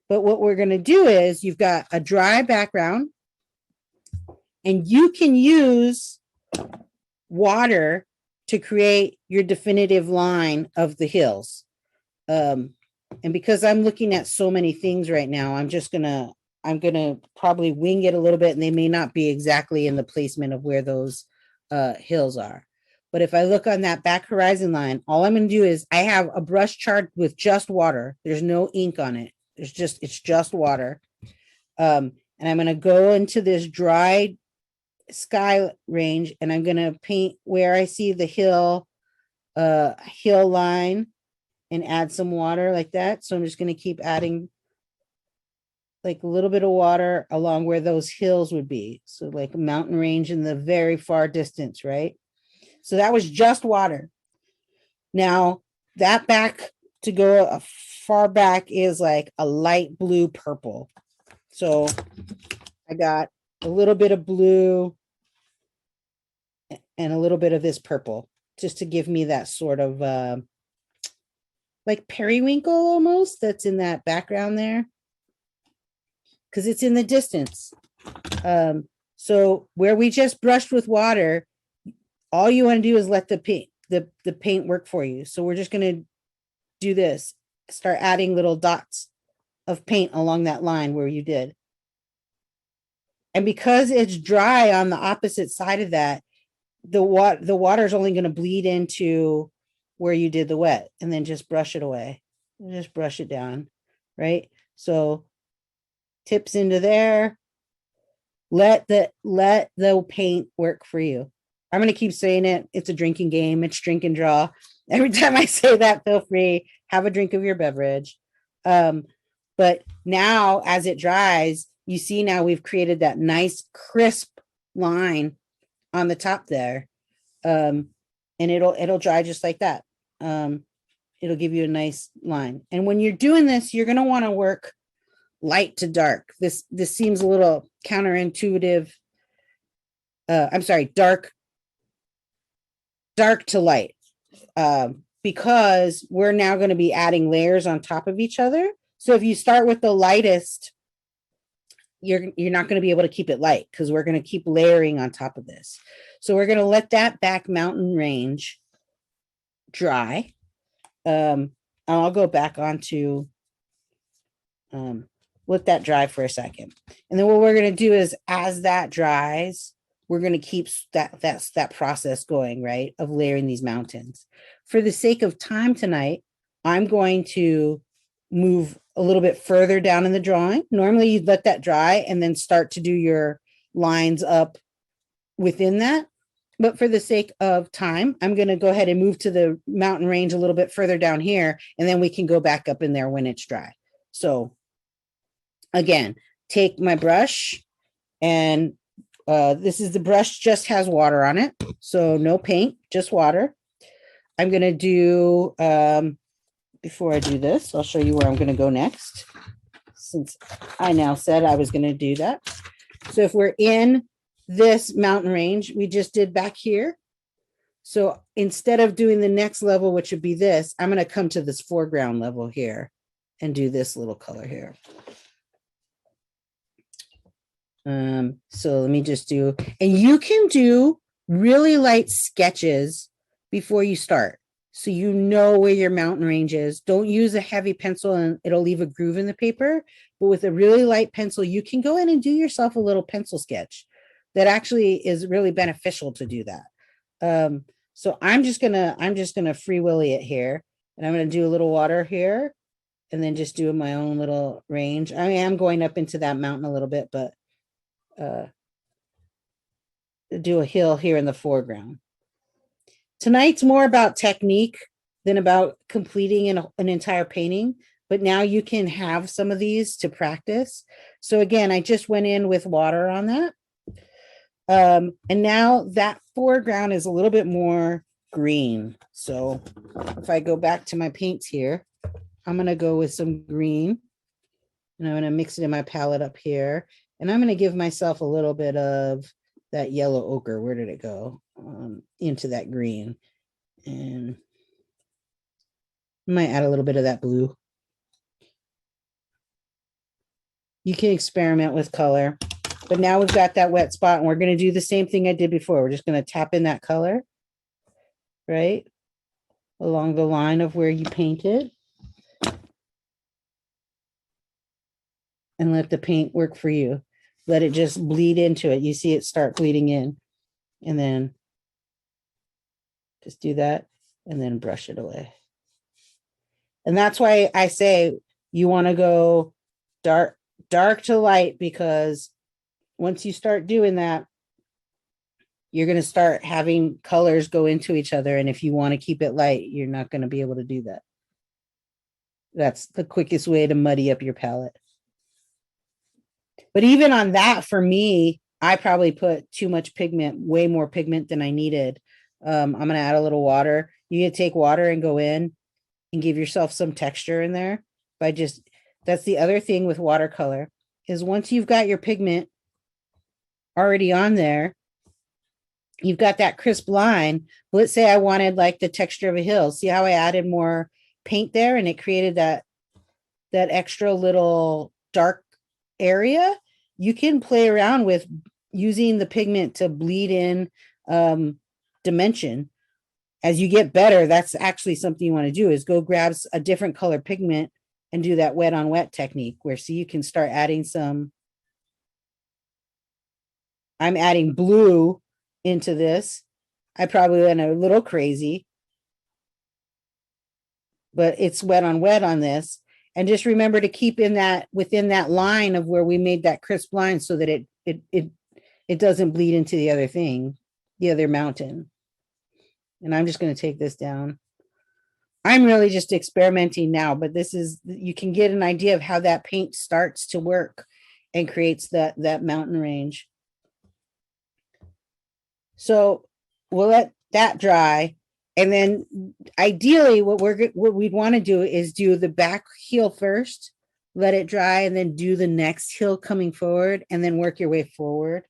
But what we're going to do is you've got a dry background, and you can use water to create your definitive line of the hills. And because I'm looking at so many things right now, I'm going to probably wing it a little bit, and they may not be exactly in the placement of where those hills are. But if I look on that back horizon line, all I'm going to do is I have a brush chart with just water. There's no ink on it. It's just water. And I'm going to go into this dry sky range, and I'm going to paint where I see the hill line and add some water like that. So I'm just going to keep adding like a little bit of water along where those hills would be. So like a mountain range in the very far distance, right? So that was just water. Now that back to go far back is like a light blue purple. So I got a little bit of blue and a little bit of this purple just to give me that sort of like periwinkle almost that's in that background there, because it's in the distance. So where we just brushed with water, all you want to do is let the paint work for you. So we're just going to do this, start adding little dots of paint along that line where you did. And because it's dry on the opposite side of that, the water is only going to bleed into where you did the wet, and then just brush it away. Just brush it down, right? So tips into there. Let the paint work for you. I'm going to keep saying it. It's a drinking game. It's drink and draw. Every time I say that, feel free, have a drink of your beverage. But now as it dries, you see now we've created that nice crisp line on the top there. And it'll dry just like that. It'll give you a nice line. And when you're doing this, you're going to want to work light to dark. This seems a little counterintuitive. I'm sorry, dark to light, because we're now going to be adding layers on top of each other. So if you start with the lightest, you're not going to be able to keep it light because we're going to keep layering on top of this. So we're going to let that back mountain range dry. I'll go back onto let that dry for a second. And then what we're going to do is as that dries, we're going to keep that process going, right, of layering these mountains. For the sake of time tonight, I'm going to move a little bit further down in the drawing. Normally you'd let that dry and then start to do your lines up within that. But for the sake of time, I'm going to go ahead and move to the mountain range a little bit further down here, and then we can go back up in there when it's dry. So again, take my brush, and this is the brush just has water on it. So no paint, just water. I'm going to do, before I do this, I'll show you where I'm going to go next, since I now said I was going to do that. So if we're in this mountain range we just did back here, so instead of doing the next level, which would be this, I'm going to come to this foreground level here and do this little color here. So let me just do, and you can do really light sketches before you start, so you know where your mountain range is. Don't use a heavy pencil and it'll leave a groove in the paper, but with a really light pencil, you can go in and do yourself a little pencil sketch. That actually is really beneficial to do that. So I'm just gonna free willy it here, and I'm gonna do a little water here, and then just do my own little range. I am going up into that mountain a little bit, but do a hill here in the foreground. Tonight's more about technique than about completing an entire painting, but now you can have some of these to practice. So again, I just went in with water on that. And now that foreground is a little bit more green. So if I go back to my paints here, I'm going to go with some green, and I'm going to mix it in my palette up here. And I'm going to give myself a little bit of that yellow ochre. Where did it go? Into that green. And I might add a little bit of that blue. You can experiment with color. But now we've got that wet spot, and we're going to do the same thing I did before. We're just going to tap in that color, right, along the line of where you painted, and let the paint work for you. Let it just bleed into it. You see it start bleeding in, and then just do that and then brush it away. And that's why I say you want to go dark to light, because once you start doing that, you're going to start having colors go into each other. And if you want to keep it light, you're not going to be able to do that. That's the quickest way to muddy up your palette. But even on that, for me, I probably put too much pigment, way more pigment than I needed. I'm going to add a little water. You can take water and go in and give yourself some texture in there by just, that's the other thing with watercolor, is once you've got your pigment already on there, you've got that crisp line. Let's say I wanted like the texture of a hill. See how I added more paint there, and it created that extra little dark area. You can play around with using the pigment to bleed in dimension. As you get better, that's actually something you want to do, is go grab a different color pigment and do that wet on wet technique, where so you can start adding some. I'm adding blue into this. I probably went a little crazy, but it's wet on this. And just remember to keep in that within that line of where we made that crisp line so that it doesn't bleed into the other thing, the other mountain. And I'm just going to take this down. I'm really just experimenting now, but this is, you can get an idea of how that paint starts to work and creates that mountain range. So we'll let that dry. And then ideally what we'd want to do is do the back heel first, let it dry, and then do the next heel coming forward and then work your way forward.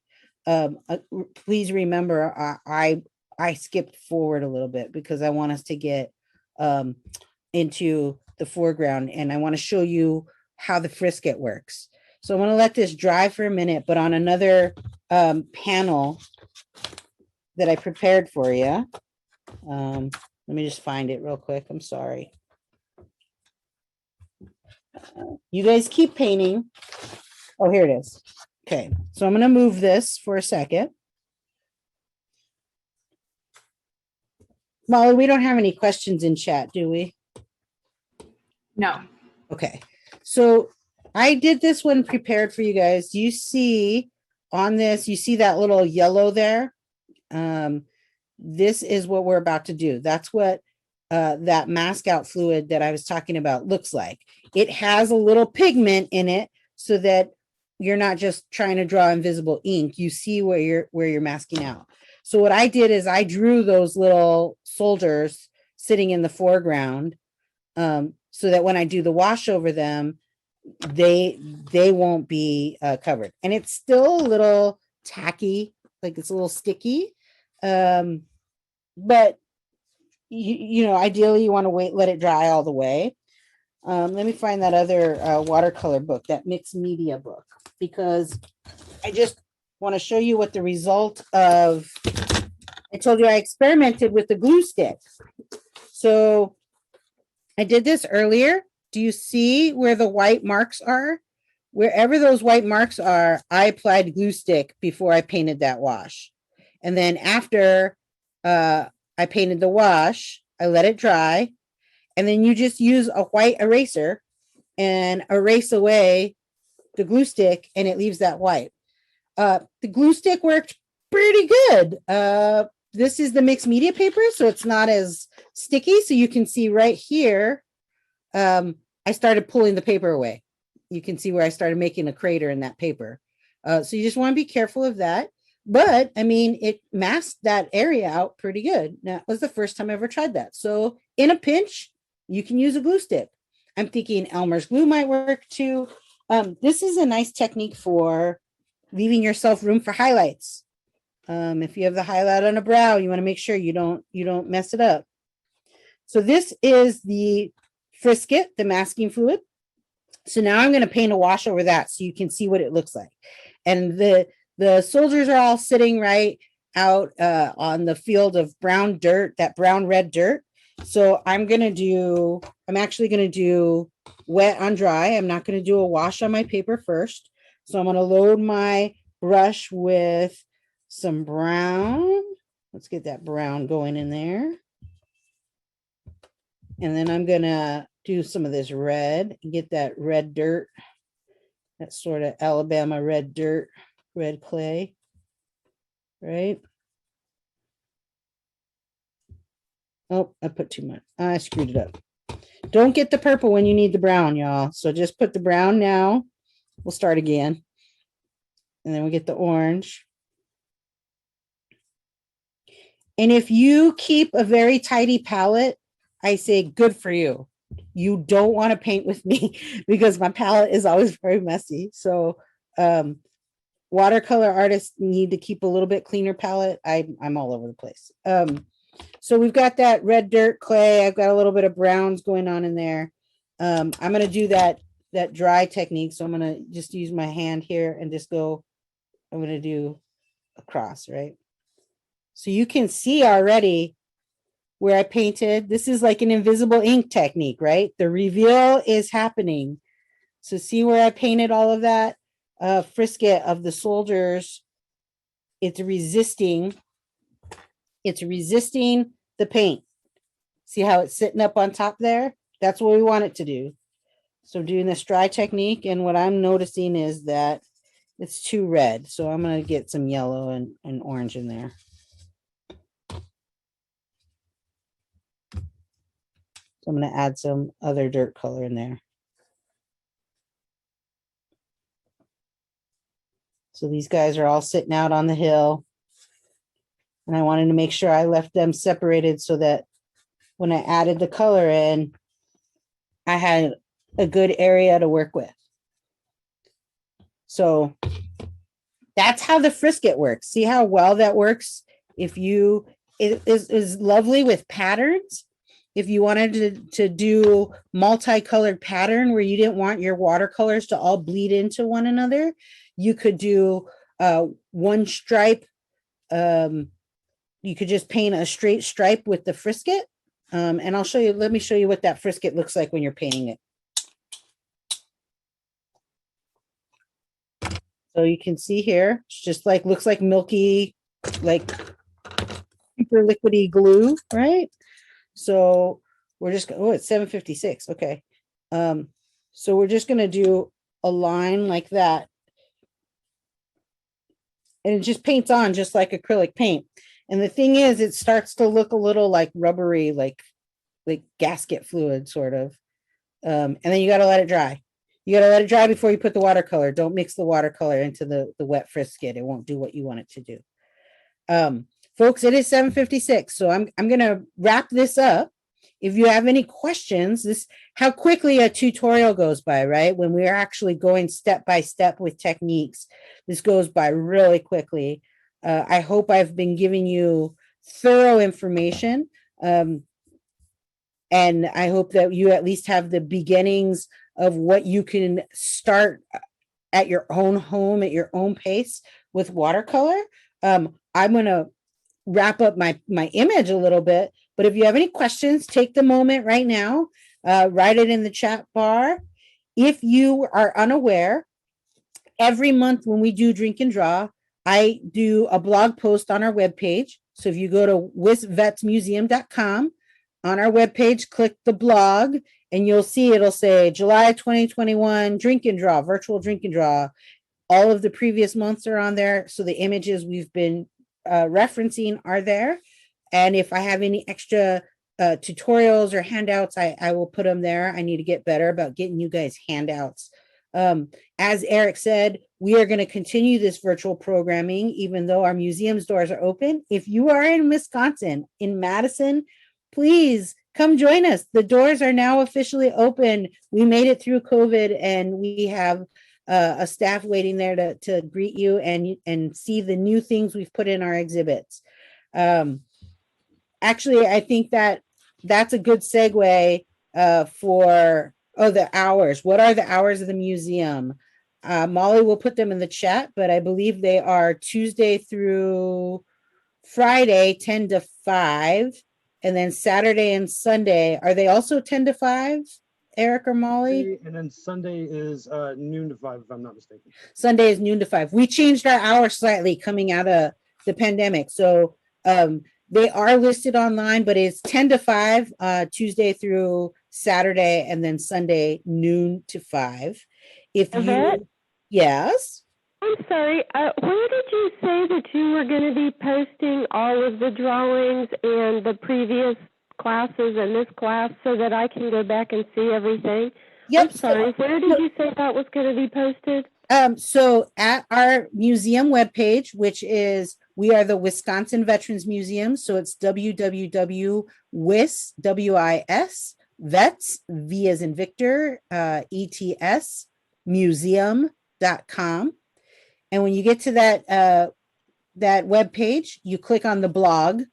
Please remember, I skipped forward a little bit because I want us to get into the foreground, and I want to show you how the frisket works. So I'm going to let this dry for a minute, but on another panel that I prepared for you. Let me just find it real quick. I'm sorry. You guys keep painting. Oh, here it is. Okay, so I'm going to move this for a second. Molly, we don't have any questions in chat, do we? No. Okay, so I did this one prepared for you guys. Do you see on this, you see that little yellow there? This is what we're about to do. That's what that mask out fluid that I was talking about looks like. It has a little pigment in it so that you're not just trying to draw invisible ink. You see where you're masking out. So what I did is I drew those little soldiers sitting in the foreground so that when I do the wash over them, they won't be covered. And it's still a little tacky, like it's a little sticky. But you know, ideally you want to let it dry all the way. Let me find that other watercolor book, that mixed media book, because I just want to show you what the result of, I told you I experimented with the glue stick. So I did this earlier. Do you see where the white marks are? Wherever those white marks are, I applied glue stick before I painted that wash. And then after I painted the wash, I let it dry. And then you just use a white eraser and erase away the glue stick, and it leaves that white. The glue stick worked pretty good. This is the mixed media paper, so it's not as sticky. So you can see right here, I started pulling the paper away. You can see where I started making a crater in that paper. So you just want to be careful of that. But I mean, it masked that area out pretty good. Now, it was the first time I ever tried that. So in a pinch, you can use a glue stick. I'm thinking Elmer's glue might work too. This is a nice technique for leaving yourself room for highlights. If you have the highlight on a brow, you want to make sure you don't mess it up. So this is the frisket, the masking fluid. So now I'm going to paint a wash over that so you can see what it looks like. And the soldiers are all sitting right out on the field of brown dirt, that brown red dirt. So I'm actually going to do wet on dry. I'm not going to do a wash on my paper first. So I'm going to load my brush with some brown. Let's get that brown going in there. And then I'm going to do some of this red and get that red dirt, that sort of Alabama red dirt, red clay, right? Oh, I put too much. I screwed it up. Don't get the purple when you need the brown, y'all. So just put the brown now. We'll start again. And then we get the orange. And if you keep a very tidy palette, I say good for you. You don't want to paint with me because my palette is always very messy. So watercolor artists need to keep a little bit cleaner palette. I'm all over the place. So we've got that red dirt clay. I've got a little bit of browns going on in there. I'm going to do that dry technique. So I'm going to just use my hand here and just go, I'm going to do across, right? So you can see already where I painted. This is like an invisible ink technique, right? The reveal is happening. So see where I painted all of that frisket of the soldiers. It's resisting the paint. See how it's sitting up on top there? That's what we want it to do. So doing this dry technique, and what I'm noticing is that it's too red. So I'm going to get some yellow and orange in there. So I'm going to add some other dirt color in there. So these guys are all sitting out on the hill. And I wanted to make sure I left them separated so that when I added the color in, I had a good area to work with. So that's how the frisket works. See how well that works? If you, it is lovely with patterns. If you wanted to do multicolored pattern where you didn't want your watercolors to all bleed into one another, you could do one stripe. You could just paint a straight stripe with the frisket. And I'll show you, let me show you what that frisket looks like when you're painting it. So you can see here, it's just like, looks like milky, like super liquidy glue, right? So we're just, oh, it's 7:56. Okay. So we're just going to do a line like that. And it just paints on just like acrylic paint. And the thing is, it starts to look a little like rubbery, like gasket fluid sort of. And then you got to let it dry. You got to let it dry before you put the watercolor. Don't mix the watercolor into the wet frisket. It won't do what you want it to do. Folks, it is 7:56. So I'm going to wrap this up. If you have any questions, this how quickly a tutorial goes by, right? When we're actually going step by step with techniques, this goes by really quickly. I hope I've been giving you thorough information. And I hope that you at least have the beginnings of what you can start at your own home, at your own pace with watercolor. I'm going to wrap up my image a little bit, but if you have any questions, take the moment right now, write it in the chat bar. If you are unaware, every month when we do Drink and Draw, I do a blog post on our webpage. So if you go to wisvetsmuseum.com, on our webpage, click the blog, and you'll see it'll say July 2021 Drink and Draw, virtual Drink and Draw. All of the previous months are on there. So the images we've been referencing are there. And if I have any extra tutorials or handouts, I will put them there. I need to get better about getting you guys handouts. As Eric said, we are going to continue this virtual programming, even though our museum's doors are open. If you are in Wisconsin, in Madison, please come join us. The doors are now officially open. We made it through COVID, and we have a staff waiting there to greet you and see the new things we've put in our exhibits. Actually, I think that's a good segue for the hours. What are the hours of the museum? Molly will put them in the chat, but I believe they are Tuesday through Friday, 10 to 5. And then Saturday and Sunday, are they also 10 to 5, Eric or Molly? And then Sunday is noon to 5, if I'm not mistaken. Sunday is noon to 5. We changed our hours slightly coming out of the pandemic. So they are listed online, but it's 10 to 5, Tuesday through Saturday, and then Sunday, noon to 5. If you, yes. I'm sorry, where did you say that you were going to be posting all of the drawings and the previous classes and this class so that I can go back and see everything? Yep. I'm sorry, where did you say that was going to be posted? So at our museum webpage, which is, we are the Wisconsin Veterans Museum. So it's www.wis, W-I-S, vets, V as in Victor, E-T-S, museum.com. And when you get to that web page, you click on the blog.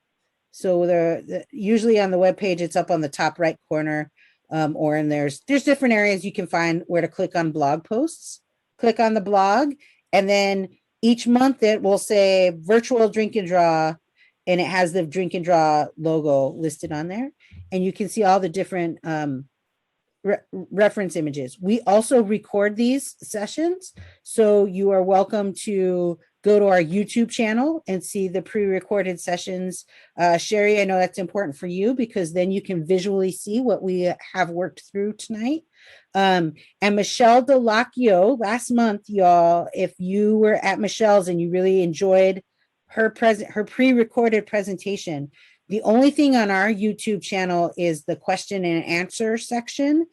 So usually on the web page, it's up on the top right corner, or in there's different areas you can find where to click on blog posts. Click on the blog, and then each month it will say virtual Drink and Draw, and it has the Drink and Draw logo listed on there, and you can see all the different reference images. We also record these sessions, so you are welcome to go to our YouTube channel and see the pre-recorded sessions. Sherry, I know that's important for you because then you can visually see what we have worked through tonight. And Michelle Delacchio, last month, y'all, if you were at Michelle's and you really enjoyed her pre-recorded presentation, the only thing on our YouTube channel is the question and answer section,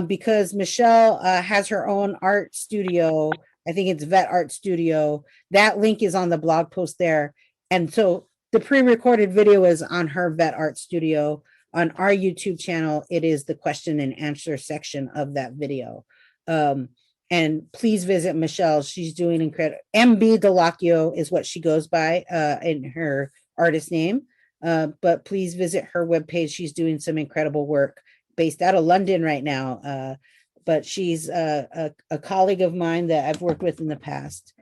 because Michelle has her own art studio. I think it's Vet Art Studio. That link is on the blog post there. And so the pre-recorded video is on her Vet Art Studio. On our YouTube channel, it is the question and answer section of that video. And please visit Michelle. She's doing incredible. MB Delacchio is what she goes by in her artist name. But please visit her webpage. She's doing some incredible work based out of London right now. But she's a colleague of mine that I've worked with in the past.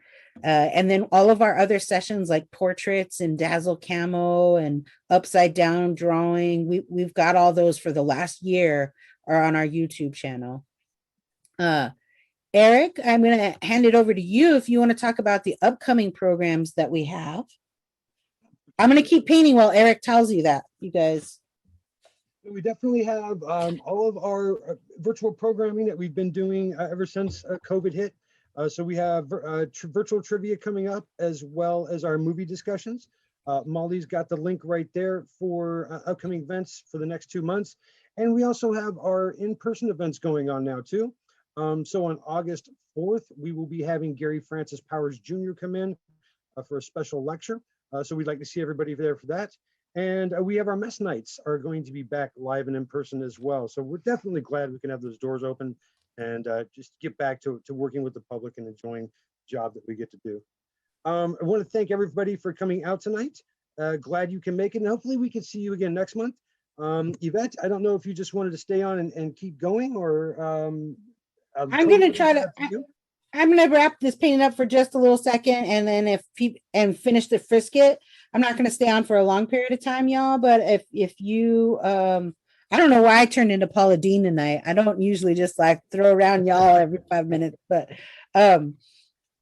And then all of our other sessions like portraits and dazzle camo and upside down drawing, we've got all those for the last year are on our YouTube channel. Eric, I'm going to hand it over to you if you want to talk about the upcoming programs that we have. I'm going to keep painting while Eric tells you that, you guys. We definitely have all of our virtual programming that we've been doing ever since COVID hit. So we have virtual trivia coming up, as well as our movie discussions. Molly's got the link right there for upcoming events for the next 2 months. And we also have our in-person events going on now too. So on August 4th, we will be having Gary Francis Powers Jr. come in for a special lecture. So we'd like to see everybody there for that. And we have our mess nights are going to be back live and in person as well. So we're definitely glad we can have those doors open and just get back to working with the public and enjoying the job that we get to do. I want to thank everybody for coming out tonight. Glad you can make it, and hopefully we can see you again next month. Yvette, I don't know if you just wanted to stay on and keep going, or I'm going to try to. I'm going to wrap this painting up for just a little second, and then if people and finish the frisket. I'm not going to stay on for a long period of time, y'all. But if you, I don't know why I turned into Paula Deen tonight. I don't usually just like throw around y'all every 5 minutes, but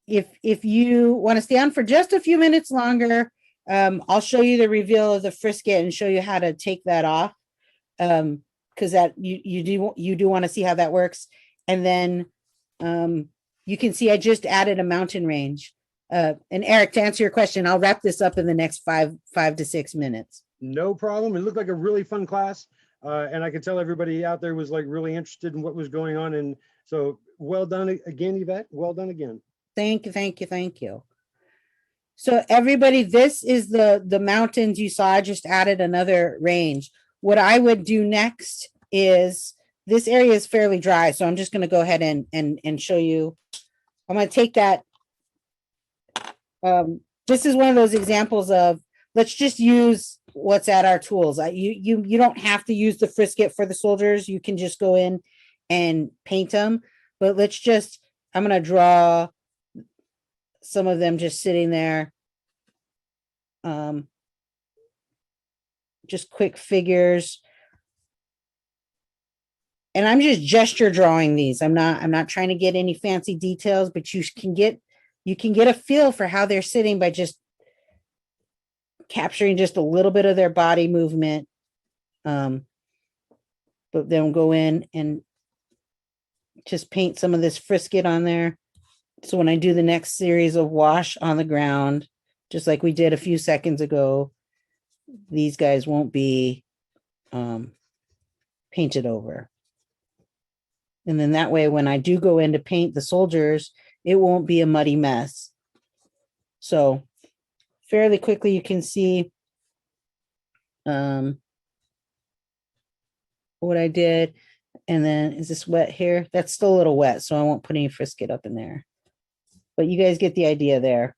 if you want to stay on for just a few minutes longer, I'll show you the reveal of the frisket and show you how to take that off, because that you do want to see how that works, and then you can see I just added a mountain range. And Eric, to answer your question, I'll wrap this up in the next 5 to 6 minutes. No problem. It looked like a really fun class. And I could tell everybody out there was like really interested in what was going on. And so well done again, Yvette. Well done again. Thank you. So everybody, this is the mountains you saw. I just added another range. What I would do next is, this area is fairly dry. So I'm just going to go ahead and show you. I'm going to take that. This is one of those examples of, let's just use what's at our tools. You don't have to use the frisket for the soldiers. You can just go in and paint them, but I'm going to draw some of them just sitting there. Just quick figures. And I'm just gesture drawing these. I'm not trying to get any fancy details, but you can get a feel for how they're sitting by just capturing just a little bit of their body movement. But then go in and just paint some of this frisket on there. So when I do the next series of wash on the ground, just like we did a few seconds ago, these guys won't be painted over. And then that way, when I do go in to paint the soldiers, it won't be a muddy mess. So fairly quickly, you can see what I did. And then is this wet here? That's still a little wet, so I won't put any frisket up in there. But you guys get the idea there.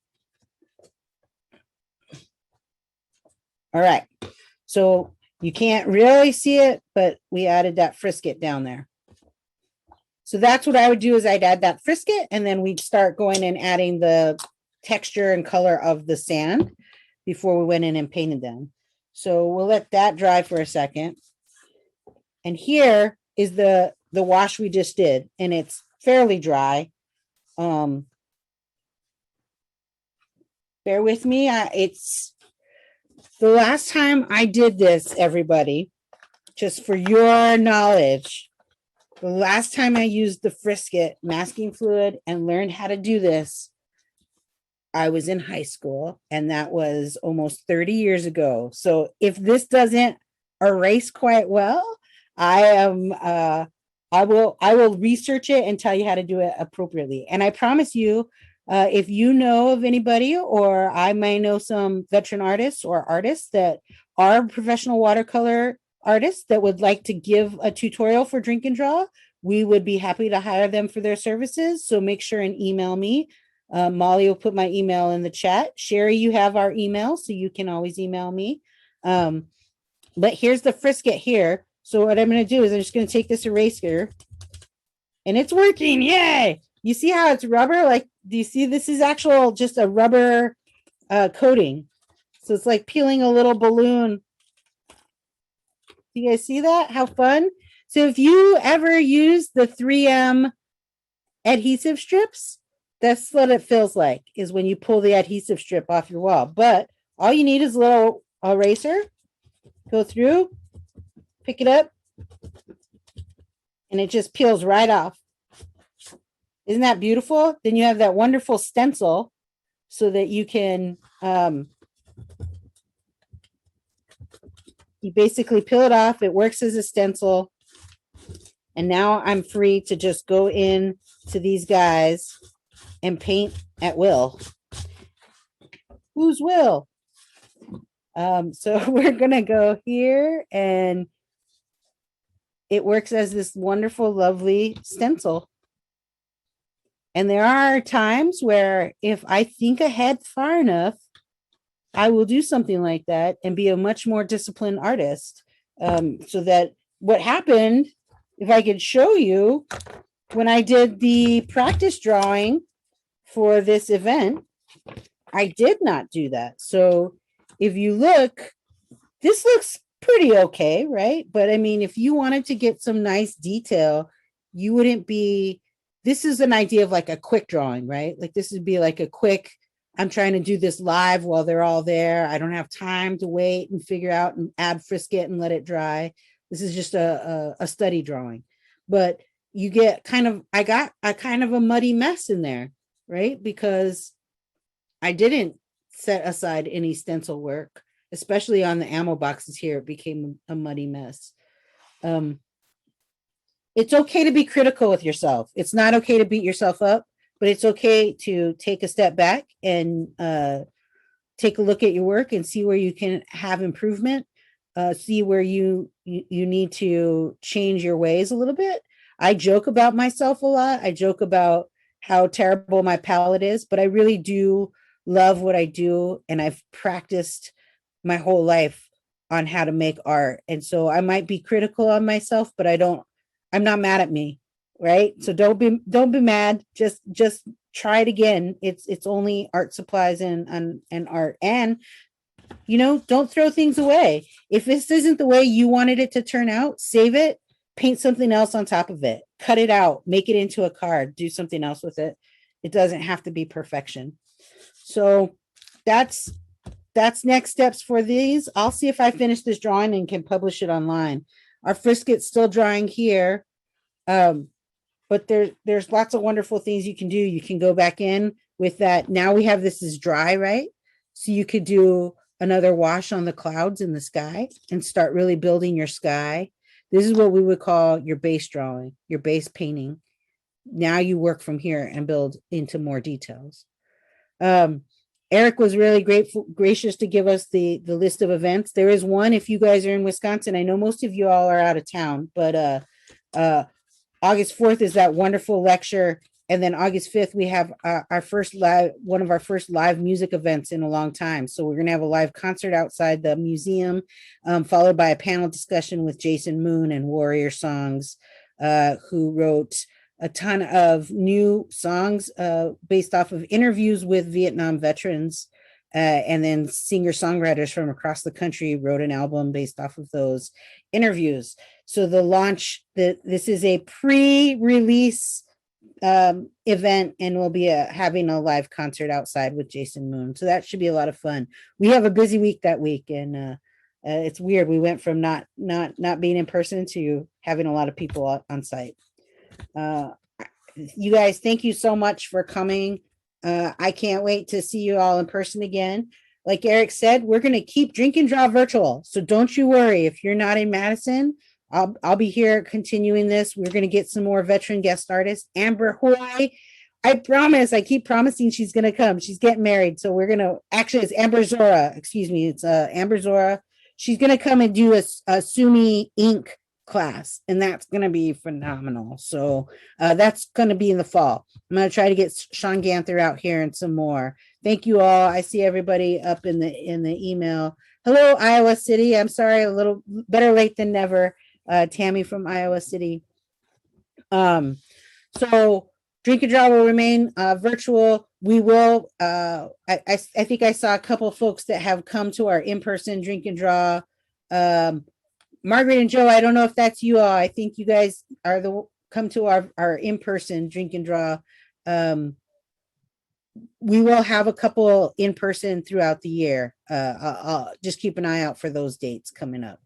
All right. So you can't really see it, but we added that frisket down there. So that's what I would do, is I'd add that frisket, and then we'd start going and adding the texture and color of the sand before we went in and painted them. So we'll let that dry for a second. And here is the wash we just did, and it's fairly dry. bear with me. It's the last time I did this, everybody, just for your knowledge. The last time I used the Frisket masking fluid and learned how to do this, I was in high school, and that was almost 30 years ago. So if this doesn't erase quite well, I will research it and tell you how to do it appropriately. And I promise you, if you know of anybody, or I may know some veteran artists or artists that are professional watercolor artists that would like to give a tutorial for drink and draw, we would be happy to hire them for their services. So make sure and email me. Molly will put my email in the chat. Sherry, you have our email, so you can always email me. But here's the Frisket here. So what I'm going to do is I'm just going to take this eraser, and it's working. Yay! You see how it's rubber? Like, do you see this is actual just a rubber coating? So it's like peeling a little balloon. Do you guys see that? How fun. So if you ever use the 3M adhesive strips, that's what it feels like, is when you pull the adhesive strip off your wall. But all you need is a little eraser. Go through, pick it up, and it just peels right off. Isn't that beautiful? Then you have that wonderful stencil so that you can, you basically peel it off. It works as a stencil. And now I'm free to just go in to these guys and paint at will. Whose will? So we're gonna go here, and it works as this wonderful, lovely stencil. And there are times where if I think ahead far enough, I will do something like that and be a much more disciplined artist. So that what happened, if I could show you, when I did the practice drawing for this event, I did not do that. So if you look, this looks pretty okay, right? But I mean, if you wanted to get some nice detail, you wouldn't be, this is an idea of like a quick drawing, right? Like this would be like a quick, I'm trying to do this live while they're all there. I don't have time to wait and figure out and add Frisket and let it dry. This is just a study drawing. But you get kind of, I got a kind of a muddy mess in there, right? Because I didn't set aside any stencil work, especially on the ammo boxes here. It became a muddy mess. It's okay to be critical with yourself. It's not okay to beat yourself up, but it's okay to take a step back and take a look at your work and see where you can have improvement, see where you need to change your ways a little bit. I joke about myself a lot. I joke about how terrible my palette is, but I really do love what I do. And I've practiced my whole life on how to make art. And so I might be critical on myself, but I'm not mad at me. Right. So don't be mad. Just try it again. It's only art supplies and art. And, you know, don't throw things away. If this isn't the way you wanted it to turn out, save it, paint something else on top of it, cut it out, make it into a card, do something else with it. It doesn't have to be perfection. So that's next steps for these. I'll see if I finish this drawing and can publish it online. Our Frisket's still drying here. But there's lots of wonderful things you can do. You can go back in with that. Now we have this is dry, right? So you could do another wash on the clouds in the sky and start really building your sky. This is what we would call your base drawing, your base painting. Now you work from here and build into more details. Eric was really gracious to give us the list of events. There is one, if you guys are in Wisconsin, I know most of you all are out of town, but August 4th is that wonderful lecture. And then August 5th, we have one of our first live music events in a long time. So we're going to have a live concert outside the museum, followed by a panel discussion with Jason Moon and Warrior Songs, who wrote a ton of new songs based off of interviews with Vietnam veterans. And then singer-songwriters from across the country wrote an album based off of those interviews. So the launch, this is a pre-release event, and we'll be having a live concert outside with Jason Moon. So that should be a lot of fun. We have a busy week that week, and it's weird. We went from not being in person to having a lot of people on site. You guys, thank you so much for coming. I can't wait to see you all in person again. Like Eric said, we're going to keep Drink and Draw virtual. So don't you worry. If you're not in Madison, I'll be here continuing this. We're going to get some more veteran guest artists. Amber Hoy, I promise. I keep promising she's going to come. She's getting married. So we're going to, actually it's Amber Zora. Excuse me. It's Amber Zora. She's going to come and do a Sumi ink class, and that's going to be phenomenal. So that's going to be in the fall. I'm going to try to get Sean Ganther out here and some more. Thank you all. I see everybody up in the email. Hello, Iowa City. I'm sorry, a little better late than never. Tammy from Iowa City. So Drink and Draw will remain virtual. We will, I think I saw a couple of folks that have come to our in-person Drink and Draw. Margaret and Joe, I don't know if that's you all. I think you guys are come to our in-person Drink and Draw. We will have a couple in person throughout the year. I'll just keep an eye out for those dates coming up.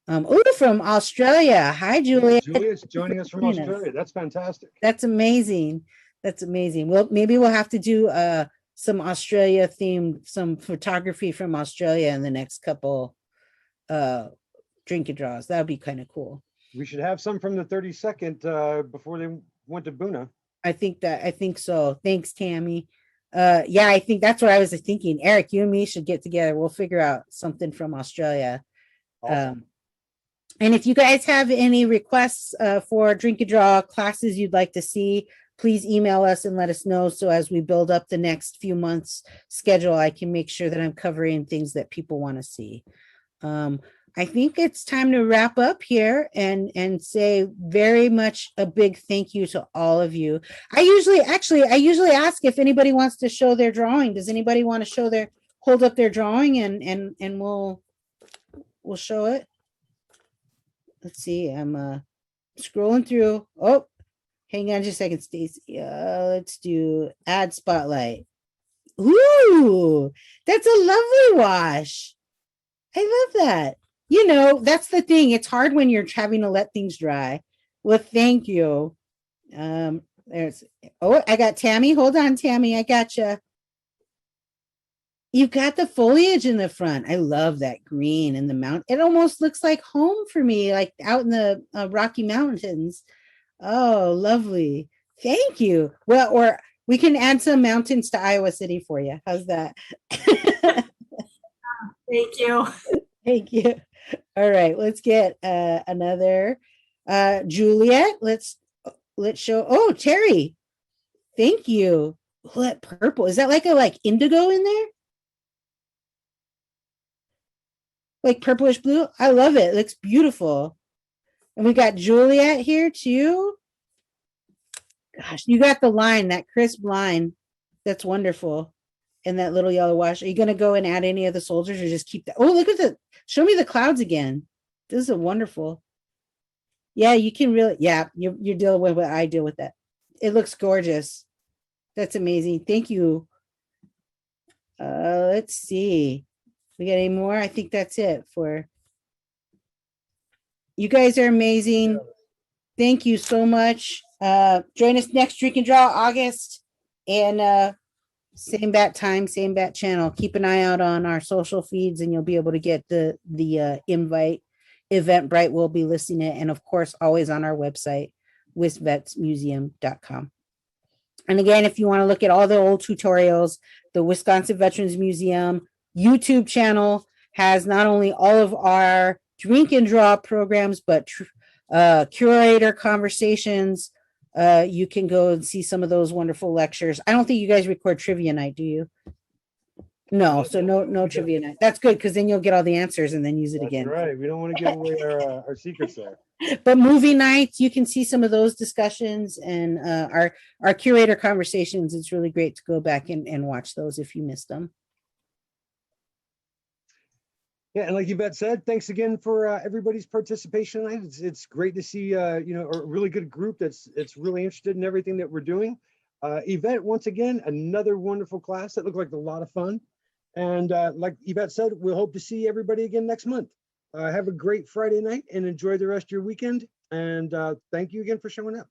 From Australia. Hi, Julia. Julia's joining us from Australia. That's fantastic. That's amazing. That's amazing. Well, maybe we'll have to do some Australia themed, some photography from Australia in the next couple Drink and Draws. That would be kind of cool. We should have some from the 32nd before they went to Boona. I think so. Thanks, Tammy. Yeah, I think that's what I was thinking. Eric, you and me should get together. We'll figure out something from Australia. Awesome. And if you guys have any requests for Drink and Draw classes you'd like to see, please email us and let us know. So as we build up the next few months schedule, I can make sure that I'm covering things that people want to see. I think it's time to wrap up here and say very much a big thank you to all of you. I usually ask if anybody wants to show their drawing. Does anybody want to hold up their drawing and we'll show it? Let's see. I'm scrolling through. Oh, hang on just a second, Stacey. Let's do add spotlight. Ooh, that's a lovely wash. I love that. You know, that's the thing. It's hard when you're having to let things dry. Well, thank you. I got Tammy. Hold on, Tammy. I got you. You've got the foliage in the front. I love that green and the mount. It almost looks like home for me, like out in the Rocky Mountains. Oh, lovely. Thank you. Well, or we can add some mountains to Iowa City for you. How's that? Thank you. Thank you. All right, let's get another Juliet. Let's show. Oh, Terry. Thank you. Oh, that purple. Is that like indigo in there? Like purplish blue? I love it. It looks beautiful. And we got Juliet here too. Gosh, you got the line, that crisp line. That's wonderful. And that little yellow wash. Are you going to go and add any of the soldiers or just keep that? Oh, look at show me the clouds again. This is a wonderful. Yeah, you can really, yeah, you're dealing with what I deal with that. It looks gorgeous. That's amazing. Thank you. Let's see. We got any more? I think that's it for. You guys are amazing. Thank you so much. Join us next Drink and Draw August. And same bat time, same bat channel. Keep an eye out on our social feeds and you'll be able to get the invite. Eventbrite will be listing it. And of course, always on our website, wisvetsmuseum.com. And again, if you want to look at all the old tutorials, the Wisconsin Veterans Museum YouTube channel has not only all of our Drink and Draw programs, but curator conversations. You can go and see some of those wonderful lectures. I don't think you guys record trivia night, do you? No, so no trivia night. That's good because then you'll get all the answers and then use it again. Right. We don't want to give away our secrets there. But movie nights, you can see some of those discussions and our curator conversations. It's really great to go back and watch those if you missed them. Yeah, and like Yvette said, thanks again for everybody's participation tonight. It's great to see a really good group that's really interested in everything that we're doing. Yvette, once again, another wonderful class that looked like a lot of fun. And like Yvette said, we'll hope to see everybody again next month. Have a great Friday night and enjoy the rest of your weekend. And thank you again for showing up.